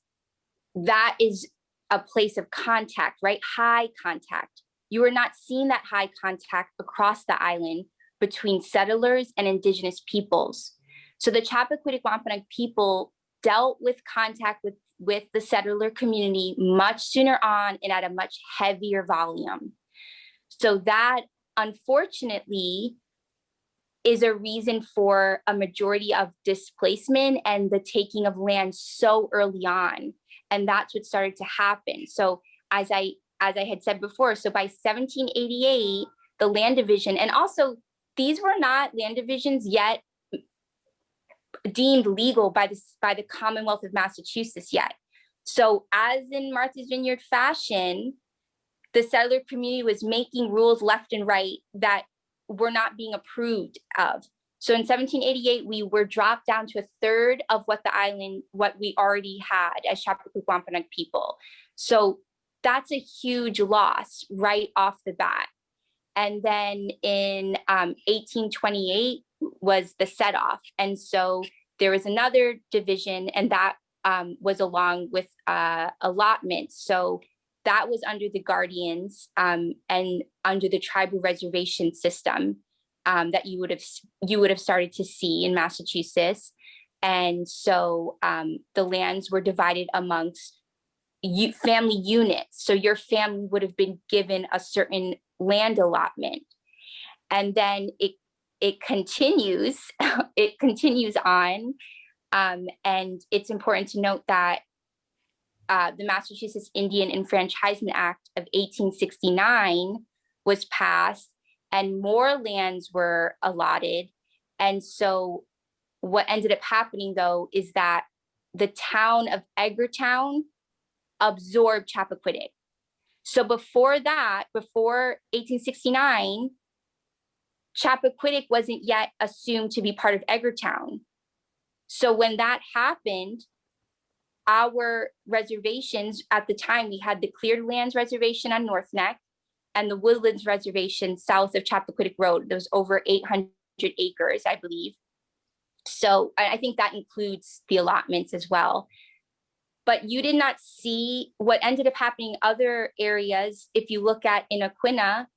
that is a place of contact, right? High contact. You are not seeing that high contact across the island between settlers and Indigenous peoples. So the Chappaquiddick Wampanoag people dealt with contact with the settler community much sooner on and at a much heavier volume. So that, unfortunately, is a reason for a majority of displacement and the taking of land so early on. And that's what started to happen. So as I had said before, so by 1788, the land division, and also these were not land divisions yet deemed legal by the Commonwealth of Massachusetts yet. So as in Martha's Vineyard fashion, the settler community was making rules left and right that were not being approved of. So in 1788, we were dropped down to a third of what we already had as Chappaquiddick Wampanoag people. So that's a huge loss right off the bat. And then in 1828 was the set off. And so there was another division, and that was along with allotment. So that was under the Guardians and under the tribal reservation system that you would have started to see in Massachusetts. And so the lands were divided amongst family units. So your family would have been given a certain land allotment. And then it continues, it continues on. And it's important to note that the Massachusetts Indian Enfranchisement Act of 1869 was passed and more lands were allotted. And so what ended up happening, though, is that the town of Edgartown absorbed Chappaquiddick. So before that, before 1869, Chappaquiddick wasn't yet assumed to be part of Edgartown. So when that happened, our reservations at the time, we had the Cleared Lands Reservation on North Neck and the Woodlands Reservation south of Chappaquiddick Road. There was over 800 acres, I believe. So I think that includes the allotments as well. but you did not see what ended up happening in other areas. If you look at in Aquinnah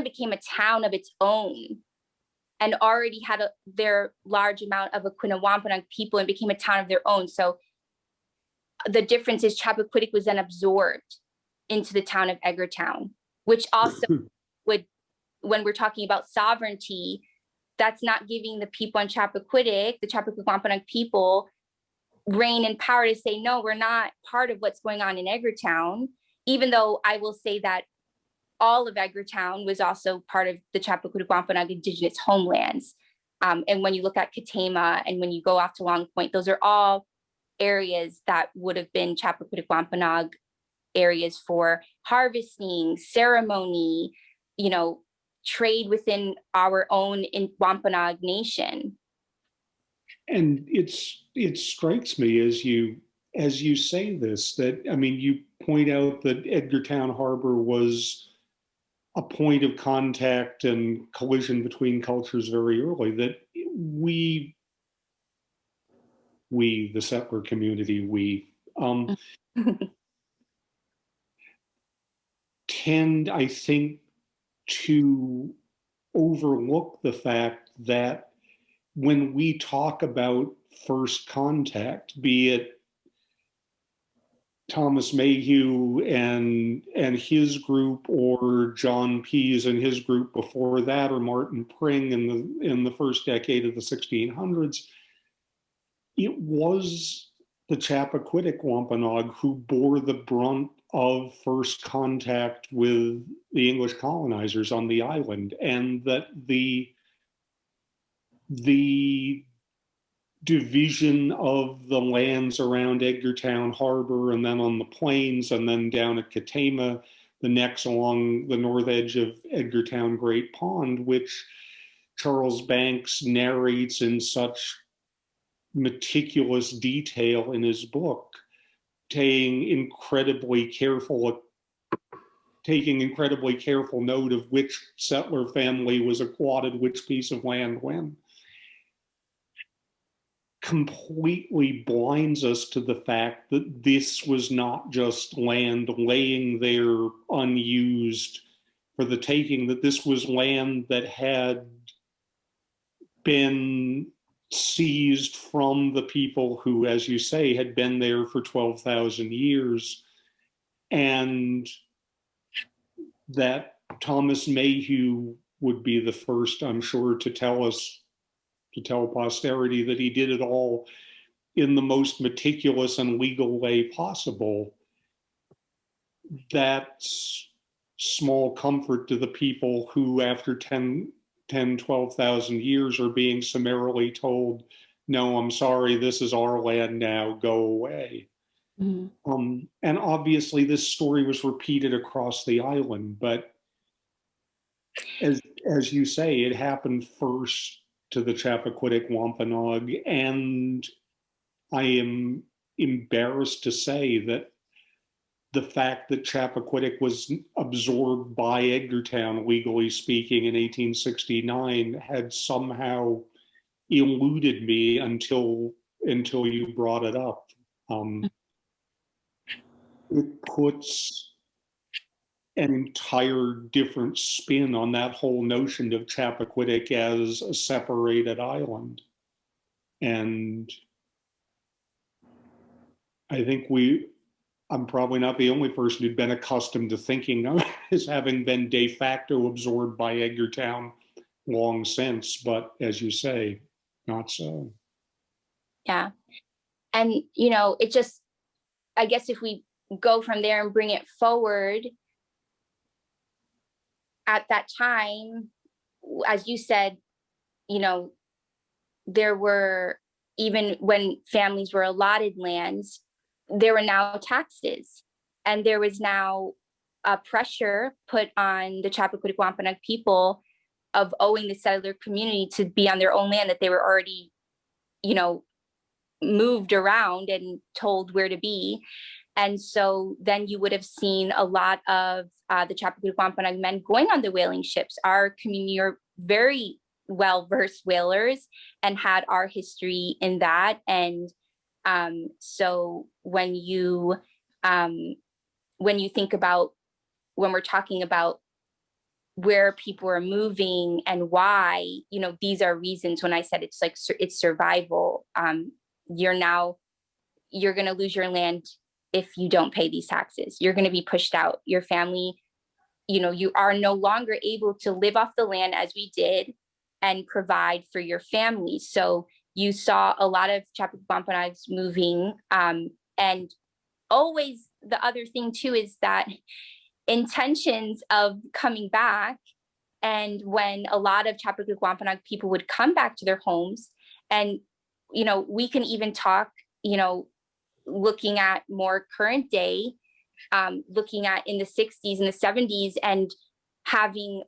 became a town of its own and already had their large amount of Aquinnah Wampanoag people and became a town of their own. So the difference is Chappaquiddick was then absorbed into the town of Edgartown, which also would, when we're talking about sovereignty, that's not giving the people on Chappaquiddick, the Chappaquiddick Wampanoag people, reign and power to say, no, we're not part of what's going on in Edgartown, even though I will say that all of Edgartown was also part of the Chappaquiddick Wampanoag Indigenous homelands. And when you look at Katama and when you go off to Long Point, those are all areas that would have been Chappaquiddick Wampanoag areas for harvesting, ceremony, trade within our own Wampanoag Nation. And it strikes me as you say this, that, I mean, you point out that Edgartown Harbor was a point of contact and collision between cultures very early, that we the settler community, tend, I think, to overlook the fact that when we talk about first contact, be it Thomas Mayhew and his group, or John Pease and his group before that, or Martin Pring in the first decade of the 1600s, it was the Chappaquiddick Wampanoag who bore the brunt of first contact with the English colonizers on the island, and that the division of the lands around Edgartown Harbor, and then on the plains, and then down at Katama, the necks along the north edge of Edgartown Great Pond, which Charles Banks narrates in such meticulous detail in his book, taking incredibly careful note of which settler family was allotted which piece of land when, completely blinds us to the fact that this was not just land laying there unused for the taking, that this was land that had been seized from the people who, as you say, had been there for 12,000 years, and that Thomas Mayhew would be the first, I'm sure, to tell posterity that he did it all in the most meticulous and legal way possible. That's small comfort to the people who, after 12,000 years, are being summarily told, no, I'm sorry, this is our land now, go away. Mm-hmm. And obviously this story was repeated across the island, but as you say, it happened first to the Chappaquiddick Wampanoag, and I am embarrassed to say that the fact that Chappaquiddick was absorbed by Edgartown, legally speaking, in 1869 had somehow eluded me until you brought it up. It puts an entire different spin on that whole notion of Chappaquiddick as a separated island. And I think I'm probably not the only person who'd been accustomed to thinking of as having been de facto absorbed by Edgartown long since, but as you say, not so. Yeah. And, it just, I guess if we go from there and bring it forward, at that time, as you said, there were, even when families were allotted lands, there were now taxes, and there was now a pressure put on the Chappaquiddick Wampanoag people of owing the settler community to be on their own land that they were already, moved around and told where to be. And so then you would have seen a lot of the Chappaquiddick Wampanoag men going on the whaling ships. Our community are very well-versed whalers and had our history in that. And So when you think about, when we're talking about where people are moving and why, these are reasons. When I said it's like, it's survival, you're going to lose your land if you don't pay these taxes. You're going to be pushed out. Your family, you are no longer able to live off the land as we did and provide for your family. So you saw a lot of Chappaquiddick Wampanoags moving. And always the other thing too is that intentions of coming back, and when a lot of Chappaquiddick Wampanoag people would come back to their homes, and we can even talk, looking at more current day, looking at in the 60s and the 70s, and having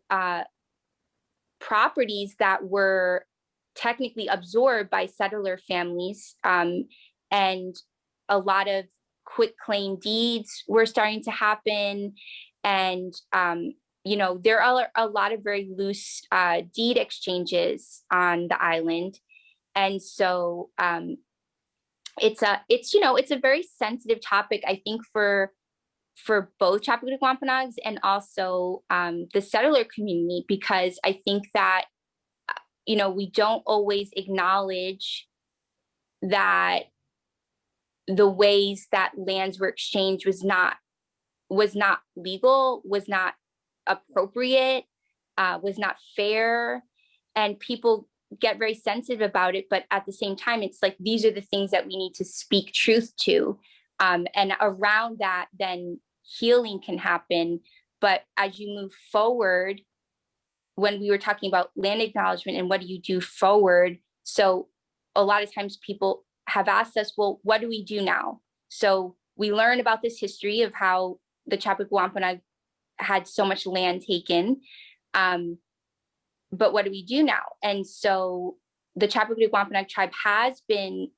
properties that were technically absorbed by settler families, and a lot of quit claim deeds were starting to happen. And there are a lot of very loose deed exchanges on the island. And so it's a very sensitive topic, I think, for both Chappaquiddick Wampanoags and also the settler community, because I think that we don't always acknowledge that the ways that lands were exchanged was not legal, was not appropriate, was not fair, and people get very sensitive about it. But at the same time, it's like, these are the things that we need to speak truth to, and around that, then healing can happen. But as you move forward, when we were talking about land acknowledgement and what do you do forward, so a lot of times people have asked us, well, what do we do now? So we learn about this history of how the Chappaquiddick Wampanoag had so much land taken, but what do we do now? And so the Chappaquiddick Wampanoag tribe has been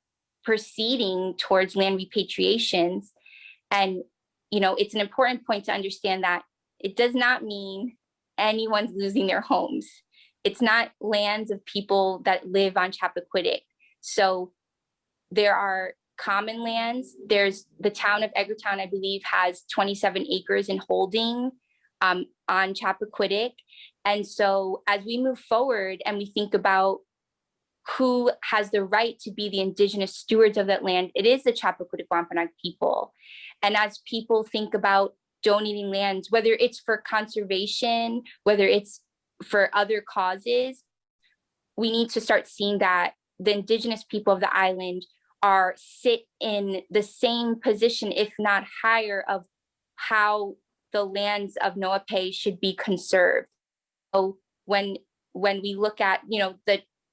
proceeding towards land repatriations. And it's an important point to understand that it does not mean anyone's losing their homes. It's not lands of people that live on Chappaquiddick. So there are common lands. There's the town of Edgartown, I believe, has 27 acres in holding on Chappaquiddick. And so as we move forward and we think about who has the right to be the Indigenous stewards of that land, it is the Chappaquiddick Wampanoag people. And as people think about donating lands, whether it's for conservation, whether it's for other causes, we need to start seeing that the Indigenous people of the island sit in the same position, if not higher, of how the lands of Noepe should be conserved. So when we look at,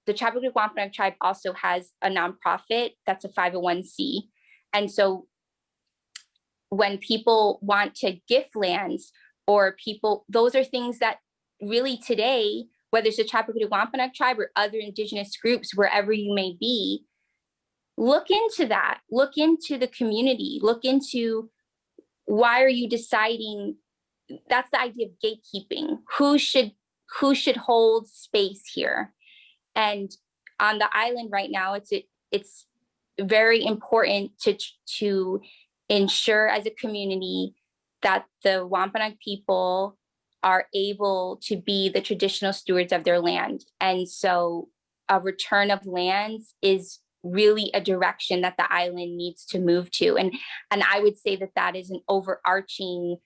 the Chappaquiddick Wampanoag tribe also has a nonprofit that's a 501c. And so when people want to gift lands, or those are things that really today, whether it's the Chappaquiddick Wampanoag tribe or other Indigenous groups, wherever you may be, look into that, look into the community, look into why are you deciding. That's the idea of gatekeeping. Who should hold space here? And on the island right now, it's very important to ensure as a community that the Wampanoag people are able to be the traditional stewards of their land. And so a return of lands is really a direction that the island needs to move to. And I would say that is an overarching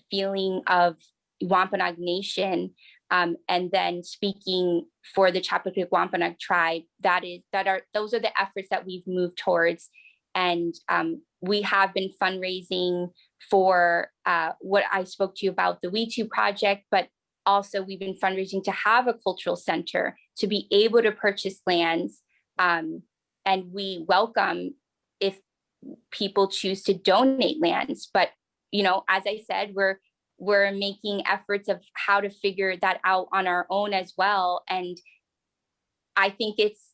feeling of Wampanoag Nation. And then speaking for the Chappaquiddick Wampanoag tribe, those are the efforts that we've moved towards. And we have been fundraising for what I spoke to you about, the We2 project, but also we've been fundraising to have a cultural center, to be able to purchase lands. And we welcome if people choose to donate lands. But, as I said, we're making efforts of how to figure that out on our own as well. And I think it's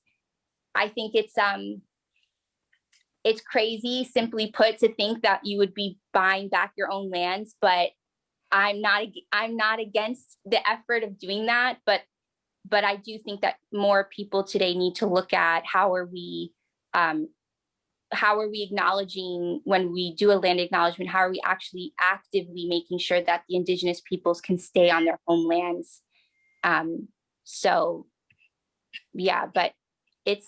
crazy, simply put, to think that you would be buying back your own lands, but I'm not against the effort of doing that, but I do think that more people today need to look at how are we how are we acknowledging, when we do a land acknowledgement, how are we actually actively making sure that the Indigenous peoples can stay on their homelands? So yeah, but it's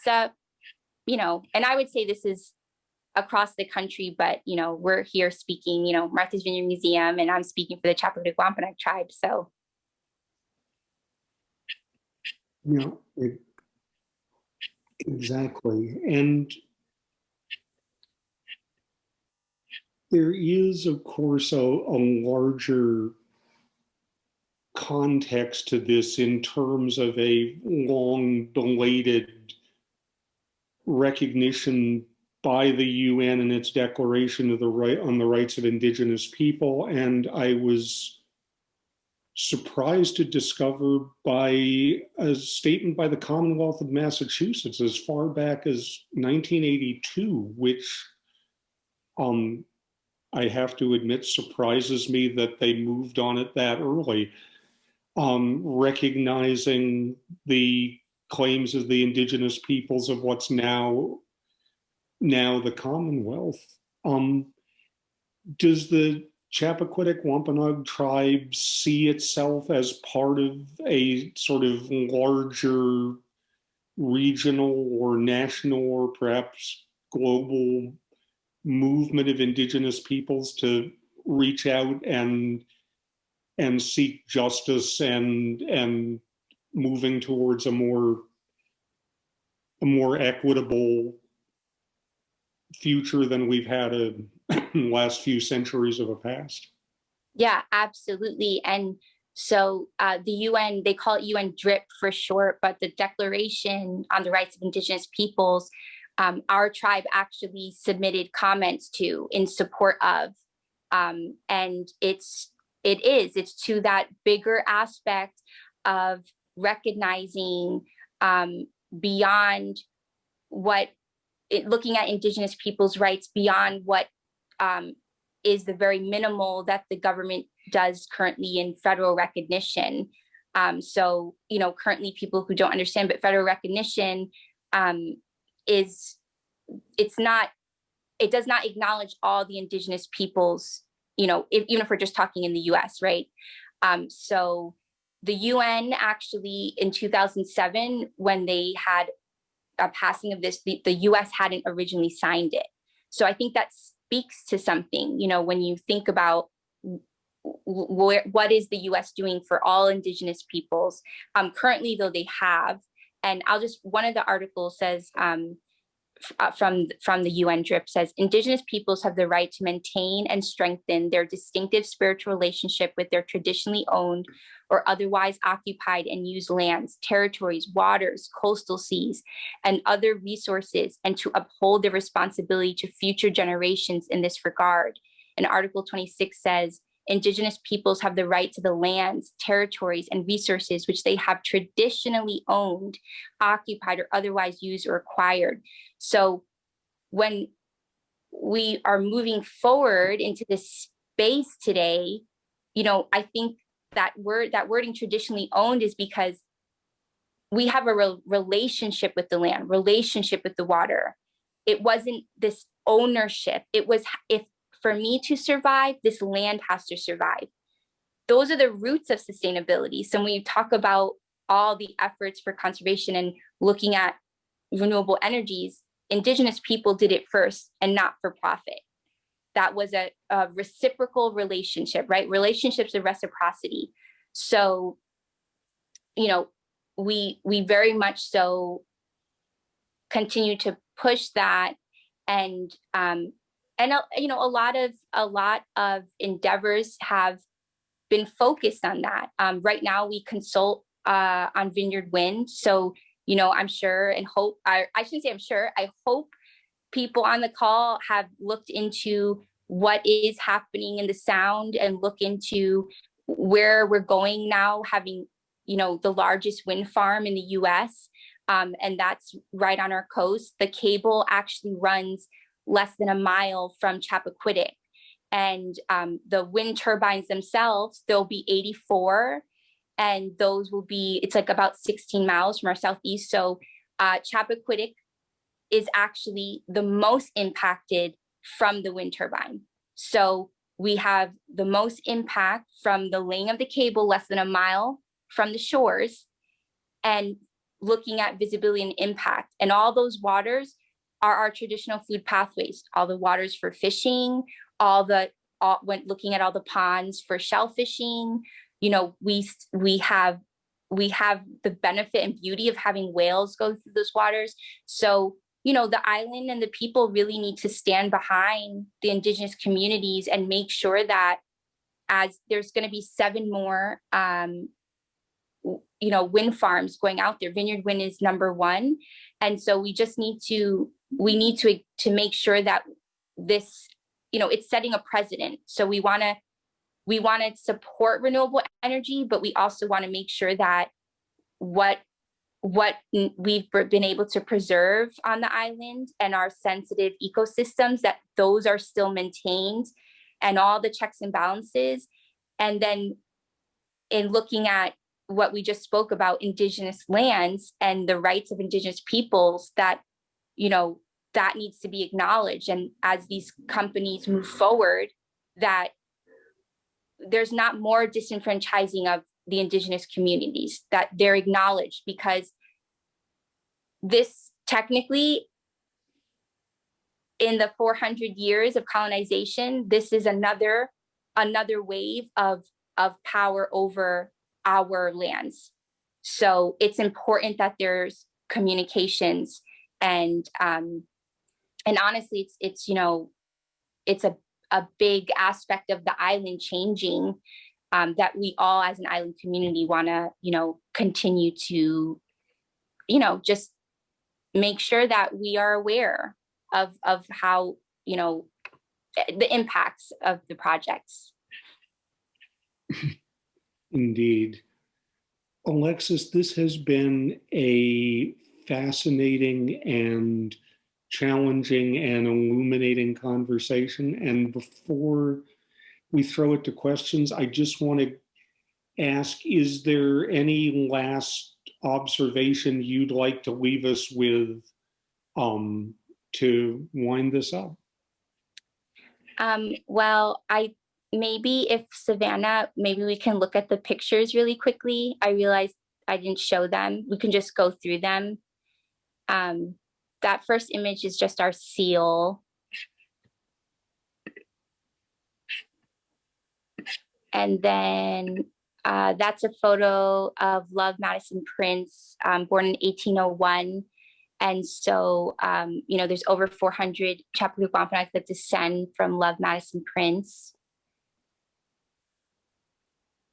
you know, and I would say this is across the country, but you know, we're here speaking, you know, Martha's Vineyard Museum, and I'm speaking for the Chappaquiddick Wampanoag Tribe. So yeah, exactly. And there is, of course, a larger context to this in terms of a long belated recognition by the UN and its declaration of the right on the rights of Indigenous people. And I was surprised to discover by a statement by the Commonwealth of Massachusetts as far back as 1982, which I have to admit surprises me that they moved on it that early, recognizing the claims of the Indigenous peoples of what's now the Commonwealth. Does the Chappaquiddick Wampanoag Tribe see itself as part of a sort of larger regional or national or perhaps global movement of Indigenous peoples to reach out and seek justice and moving towards a more equitable future than we've had in the last few centuries of the past? yeah, absolutely. And so the UN, they call it UN DRIP for short, but the Declaration on the Rights of Indigenous Peoples, our tribe actually submitted comments to in support of, and it's to that bigger aspect of recognizing beyond what looking at Indigenous people's rights beyond what is the very minimal that the government does currently in federal recognition. So, you know, currently people who don't understand, but federal recognition it does not acknowledge all the Indigenous peoples, you know, even if we're just talking in the US, right? So the UN actually in 2007, when they had a passing of this, the US hadn't originally signed it. So I think that speaks to something, you know, when you think about what is the US doing for all Indigenous peoples. Currently, though, they have, and one of the articles says, from the UN DRIP says, Indigenous peoples have the right to maintain and strengthen their distinctive spiritual relationship with their traditionally owned or otherwise occupied and used lands, territories, waters, coastal seas, and other resources, and to uphold their responsibility to future generations in this regard. And Article 26 says, Indigenous peoples have the right to the lands, territories, and resources which they have traditionally owned, occupied, or otherwise used or acquired. So when we are moving forward into this space today, you know, I think that wording traditionally owned is because we have a relationship with the land, relationship with the water. It wasn't this ownership. It was, if for me to survive, this land has to survive. Those are the roots of sustainability. So when you talk about all the efforts for conservation and looking at renewable energies, Indigenous people did it first and not for profit. That was a reciprocal relationship, right? Relationships of reciprocity. So, you know, we very much so continue to push that, and you know, a lot of endeavors have been focused on that. Right now, we consult on Vineyard Wind. So, you know, I'm sure and hope, I shouldn't say I'm sure, I hope people on the call have looked into what is happening in the Sound and look into where we're going now, having, you know, the largest wind farm in the US. And that's right on our coast. The cable actually runs less than a mile from Chappaquiddick. And the wind turbines themselves, there'll be 84. And those will be, it's like about 16 miles from our southeast. So Chappaquiddick is actually the most impacted from the wind turbine. So we have the most impact from the laying of the cable less than a mile from the shores, and looking at visibility and impact. And all those waters are our traditional food pathways, all the waters for fishing, when looking at all the ponds for shellfishing. You know, we have the benefit and beauty of having whales go through those waters. So, you know, the island and the people really need to stand behind the Indigenous communities and make sure that, as there's going to be 7 more, you know, wind farms going out there. Vineyard Wind is number 1. And so we just need to make sure that this, you know, it's setting a precedent. So we want to support renewable energy, but we also want to make sure that what we've been able to preserve on the island and our sensitive ecosystems, that those are still maintained, and all the checks and balances. And then in looking at what we just spoke about, Indigenous lands and the rights of Indigenous peoples, that, you know, that needs to be acknowledged. And as these companies move forward, that there's not more disenfranchising of the Indigenous communities, that they're acknowledged, because this technically, in the 400 years of colonization, this is another wave of power over our lands. So it's important that there's communications, and honestly, it's you know, it's a big aspect of the island changing, that we all as an island community want to, you know, continue to, you know, just make sure that we are aware of how, you know, the impacts of the projects. Indeed. Alexis, this has been a fascinating and challenging and illuminating conversation. And before we throw it to questions, I just want to ask, is there any last observation you'd like to leave us with to wind this up? Well, maybe if Savannah, maybe we can look at the pictures really quickly. I realized I didn't show them. We can just go through them. That first image is just our seal. And then that's a photo of Love Madison Prince, born in 1801. And so, you know, there's over 400 Chappaquiddick Wampanoag that descend from Love Madison Prince.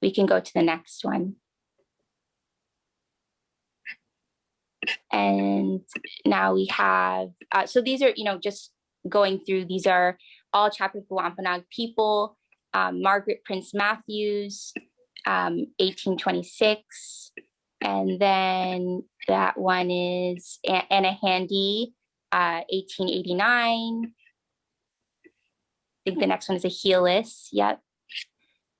We can go to the next one. And now we have, so these are, you know, just going through, these are all Chappaquiddick Wampanoag people. Margaret Prince Matthews, 1826. And then that one is Anna Handy, 1889. I think the next one is a Helis, yep.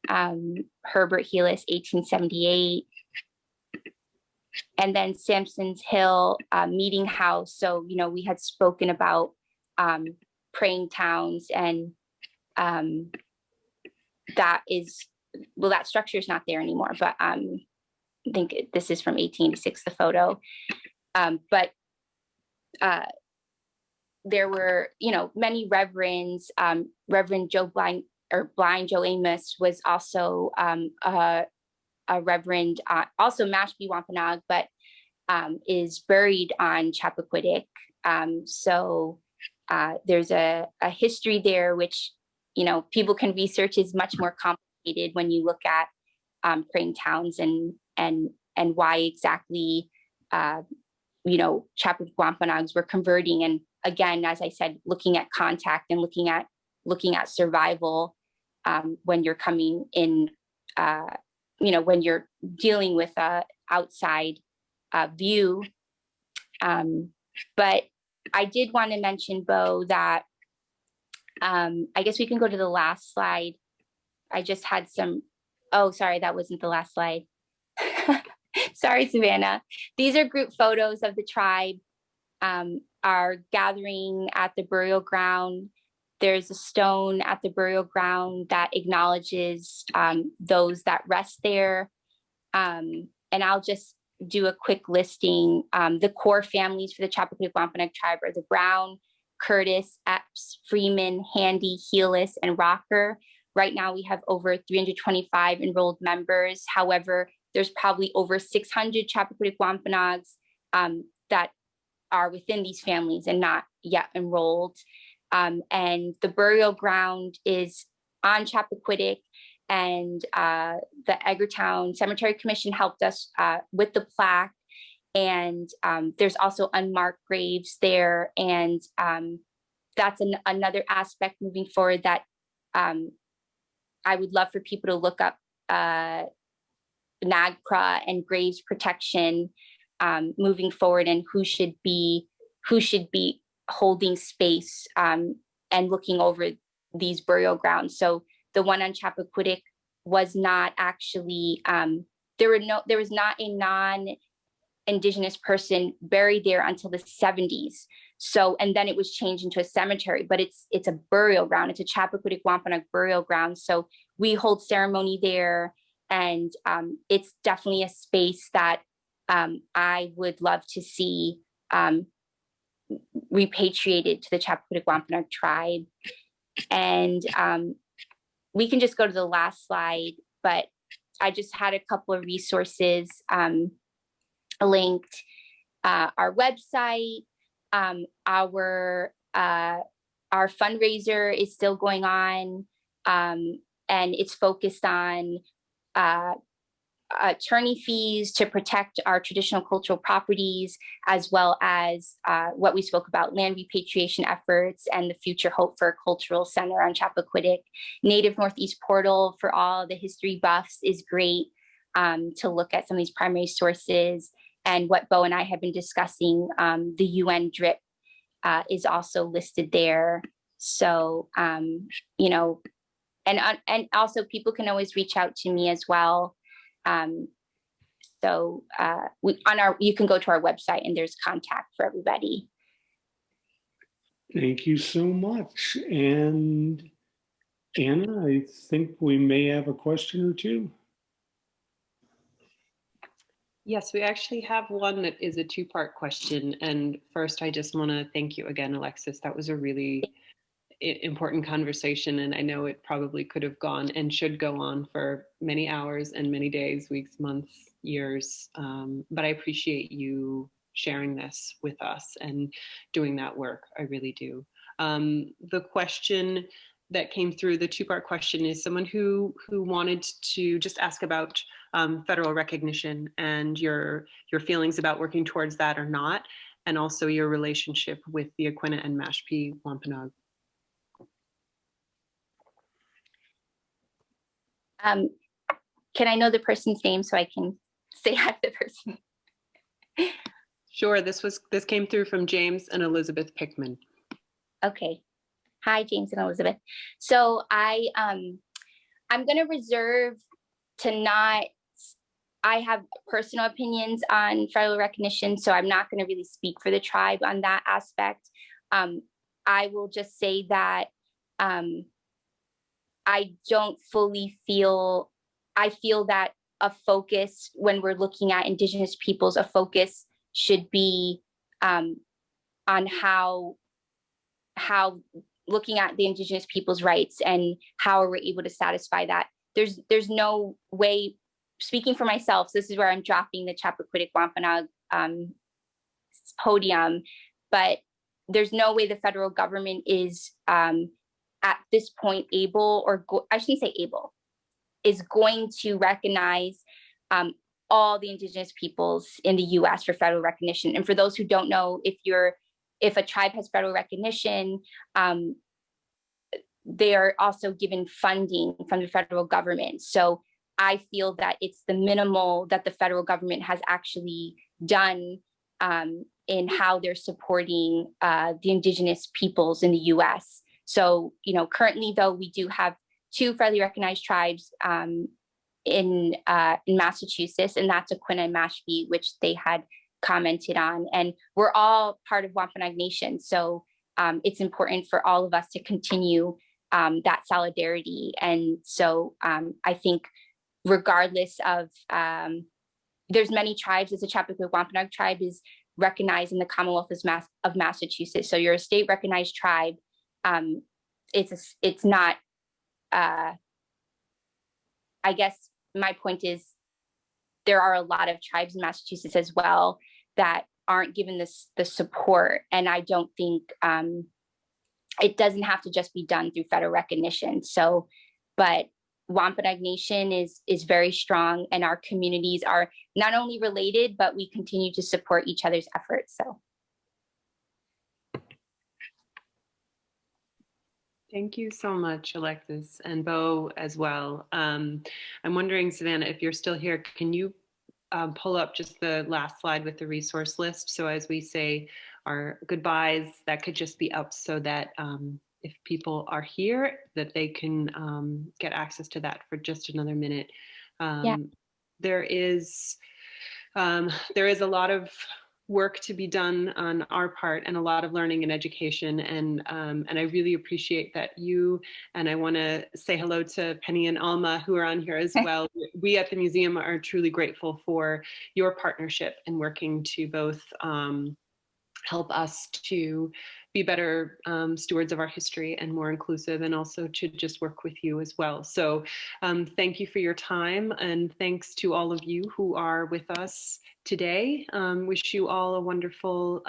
Herbert Helis, 1878. And then Sampson's Hill Meeting House. So, you know, we had spoken about praying towns, and that is, well, that structure is not there anymore, but I think this is from 1886, the photo. But there were, you know, many reverends. Reverend Joe Blind Joe Amos was also a reverend, also Mashpee Wampanoag, but is buried on Chappaquiddick. So there's a history there, which, you know, people can research, is much more complicated when you look at praying towns and why exactly, you know, Chappaquiddick Wampanoags were converting. And again, as I said, looking at contact and looking at survival when you're coming in, you know, when you're dealing with a outside view. But I did want to mention, Bo, that I guess we can go to the last slide. I just had some, oh, sorry, that wasn't the last slide. Sorry, Savannah. These are group photos of the tribe. are gathering at the burial ground. There's a stone at the burial ground that acknowledges those that rest there. And I'll just do a quick listing. The core families for the Chappaquiddick Wampanoag tribe are the Brown, Curtis, Epps, Freeman, Handy, Heelis, and Rocker. Right now we have over 325 enrolled members. However, there's probably over 600 Chappaquiddick Wampanoags that are within these families and not yet enrolled. And the burial ground is on Chappaquiddick, and the Edgartown Cemetery Commission helped us with the plaque. And there's also unmarked graves there. And that's another aspect moving forward that I would love for people to look up NAGPRA and graves protection moving forward, and who should be holding space and looking over these burial grounds. So the one on Chappaquiddick was not actually, there was not a non-Indigenous person buried there until the 70s. So, and then it was changed into a cemetery, but it's a burial ground. It's a Chappaquiddick Wampanoag burial ground. So we hold ceremony there, and it's definitely a space that I would love to see repatriated to the Chappaquiddick Wampanoag tribe. And we can just go to the last slide, but I just had a couple of resources linked. Our website, our fundraiser is still going on, and it's focused on attorney fees to protect our traditional cultural properties, as well as what we spoke about, land repatriation efforts and the future hope for a cultural center on Chappaquiddick. Native Northeast Portal for all the history buffs is great to look at some of these primary sources. And what Bo and I have been discussing, the UN DRIP is also listed there. So, you know, and also people can always reach out to me as well. So you can go to our website and there's contact for everybody. Thank you so much. And Anna, I think we may have a question or two. Yes, we actually have one that is a two-part question. And first, I just want to thank you again, Alexis. That was a really important conversation, and I know it probably could have gone and should go on for many hours and many days, weeks, months, years, but I appreciate you sharing this with us and doing that work. I really do. The question that came through, the two-part question, is someone who wanted to just ask about federal recognition and your feelings about working towards that or not, and also your relationship with the Aquinnah and Mashpee Wampanoag. Can I know the person's name so I can say hi to the person? Sure. This came through from James and Elizabeth Pickman. Okay. Hi, James and Elizabeth. So I'm going to reserve to not. I have personal opinions on federal recognition, so I'm not going to really speak for the tribe on that aspect. I will just say that I don't fully feel, I feel that a focus when we're looking at Indigenous peoples, a focus should be on how looking at the Indigenous people's rights and how are we able to satisfy that. There's no way, speaking for myself, so this is where I'm dropping the Chappaquiddick Wampanoag podium, but there's no way the federal government is at this point able, or I shouldn't say able, is going to recognize all the Indigenous peoples in the US for federal recognition. And for those who don't know, if a tribe has federal recognition, they are also given funding from the federal government. So I feel that it's the minimal that the federal government has actually done in how they're supporting the Indigenous peoples in the US. So, you know, currently though, we do have 2 federally recognized tribes in Massachusetts, and that's Aquinnah and Mashpee, which they had commented on. And we're all part of Wampanoag Nation. So it's important for all of us to continue that solidarity. And so I think regardless of, there's many tribes, as the Chappaquiddick Wampanoag tribe is recognized in the Commonwealth of Massachusetts. So you're a state recognized tribe. It's not, I guess my point is there are a lot of tribes in Massachusetts as well that aren't given the support. And I don't think it doesn't have to just be done through federal recognition. So, but Wampanoag Nation is very strong, and our communities are not only related, but we continue to support each other's efforts. So. Thank you so much, Alexis, and Bo as well. I'm wondering, Savannah, if you're still here, can you pull up just the last slide with the resource list? So as we say our goodbyes, that could just be up so that if people are here, that they can get access to that for just another minute. Yeah. There is a lot of work to be done on our part, and a lot of learning and education, and I really appreciate that you, and I want to say hello to Penny and Alma, who are on here as well. We at the museum are truly grateful for your partnership in working to both help us to be better stewards of our history and more inclusive, and also to just work with you as well. So thank you for your time, and thanks to all of you who are with us today. Wish you all a wonderful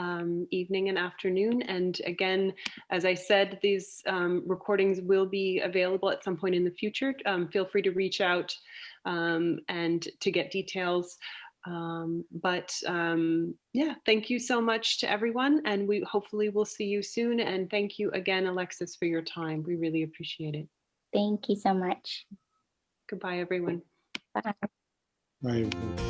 evening and afternoon. And again, as I said, these recordings will be available at some point in the future. Feel free to reach out and to get details. Yeah, thank you so much to everyone, and we hopefully will see you soon. And thank you again, Alexis, for your time. We really appreciate it. Thank you so much. Goodbye, everyone. Bye. Bye.